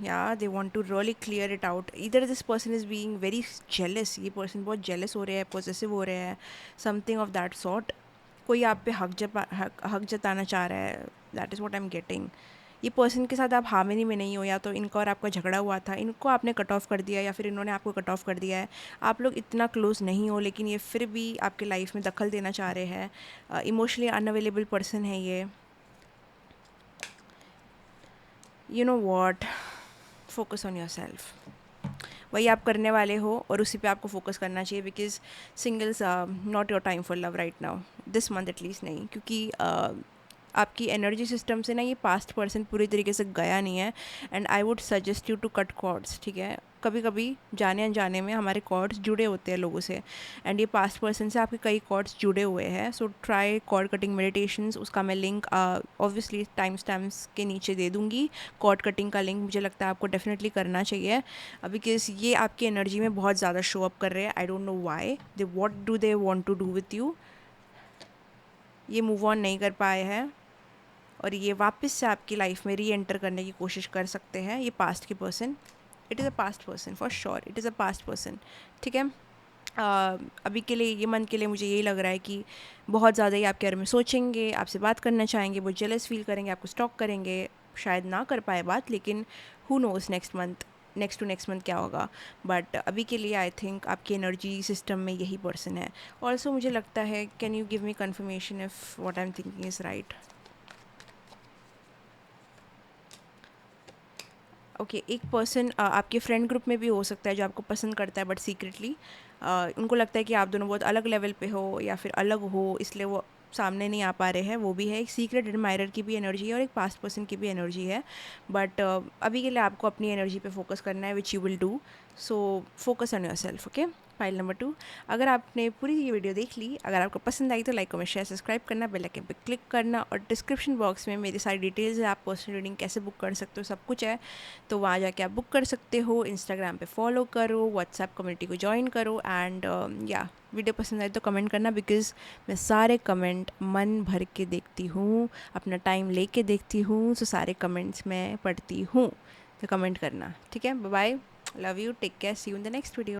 [SPEAKER 1] या they want to really clear it out. इधर this person is being very jealous, ये पर्सन बहुत जेलस हो रहे हैं, पॉसेसिव हो रहे हैं, समथिंग ऑफ दैट सॉर्ट। कोई आप पे हक जताना चाह रहा है, that is what I am getting. ये पर्सन के साथ आप हार्मनी में नहीं हो, या तो इनका और आपका झगड़ा हुआ था, इनको आपने कट ऑफ कर दिया, या फिर इन्होंने आपको कट ऑफ कर दिया है, आप लोग इतना क्लोज नहीं हो, लेकिन ये फिर भी आपके लाइफ में दखल देना चाह रहे हैं। इमोशनली अनअवेलेबल पर्सन है ये। You know what, focus on your self, वही आप करने वाले हो, और उसी पे आपको फोकस करना चाहिए, because singles not your time for love right now, this month at least नहीं, क्योंकि आपकी एनर्जी सिस्टम से ना ये पास्ट पर्सन पूरी तरीके से गया नहीं है, and I would suggest you to cut cords, ठीक है? कभी कभी जाने अनजाने में हमारे कॉर्ड्स जुड़े होते हैं लोगों से, एंड ये पास्ट पर्सन से आपके कई कॉर्ड्स जुड़े हुए हैं, so try cord cutting meditations. उसका मैं लिंक ऑब्वियसली टाइम स्टैम्प्स के नीचे दे दूँगी, कॉर्ड कटिंग का लिंक मुझे लगता है आपको डेफिनेटली करना चाहिए, बिकॉज ये आपकी एनर्जी में बहुत ज़्यादा शो अप कर रहे हैं। I don't know why, they what do they want to do with you. ये मूव ऑन नहीं कर पाए हैं, और ये वापस से आपकी लाइफ में री एंटर करने की कोशिश कर सकते हैं, ये पास्ट के person. It is a past person for sure, it is a past person, ठीक है? अभी के लिए, ये मंथ के लिए मुझे यही लग रहा है कि बहुत ज़्यादा ही आपके बारे में सोचेंगे, आपसे बात करना चाहेंगे, वो जेलस फील करेंगे, आपको स्टॉक करेंगे, शायद ना कर पाए बात, लेकिन who knows next to next month क्या होगा। बट अभी के लिए आई थिंक आपकी एनर्जी सिस्टम में यही पर्सन है। ऑल्सो मुझे लगता है, can you give me confirmation if what I am thinking is right? Okay, एक पर्सन आपके फ्रेंड ग्रुप में भी हो सकता है जो आपको पसंद करता है बट सीक्रेटली उनको लगता है कि आप दोनों बहुत अलग लेवल पे हो या फिर अलग हो, इसलिए वो सामने नहीं आ पा रहे हैं। वो भी है, एक सीक्रेट एडमायरर की भी एनर्जी है और एक पास्ट पर्सन की भी एनर्जी है। बट अभी के लिए आपको अपनी एनर्जी पे फोकस करना है, which you will do. So focus on your self. Okay, file number 2। अगर आपने पूरी ये वीडियो देख ली, अगर आपको पसंद आई तो लाइक कमेंट शेयर सब्सक्राइब करना, बेल आइकन पे क्लिक करना, और डिस्क्रिप्शन बॉक्स में मेरी सारी डिटेल्स है, आप पर्सनल रीडिंग कैसे बुक कर सकते हो सब कुछ है। तो वहाँ जाके आप बुक कर सकते हो। इंस्टाग्राम पे फॉलो करो, व्हाट्सएप कम्युनिटी को ज्वाइन करो, एंड या वीडियो पसंद आए तो कमेंट करना, बिकॉज़ मैं सारे कमेंट मन भर के देखती हूँ, अपना टाइम लेके देखती हूँ। सो सारे कमेंट्स मैं पढ़ती हूँ, तो कमेंट करना, ठीक है। Bye bye, love you, take care, see you in the next video.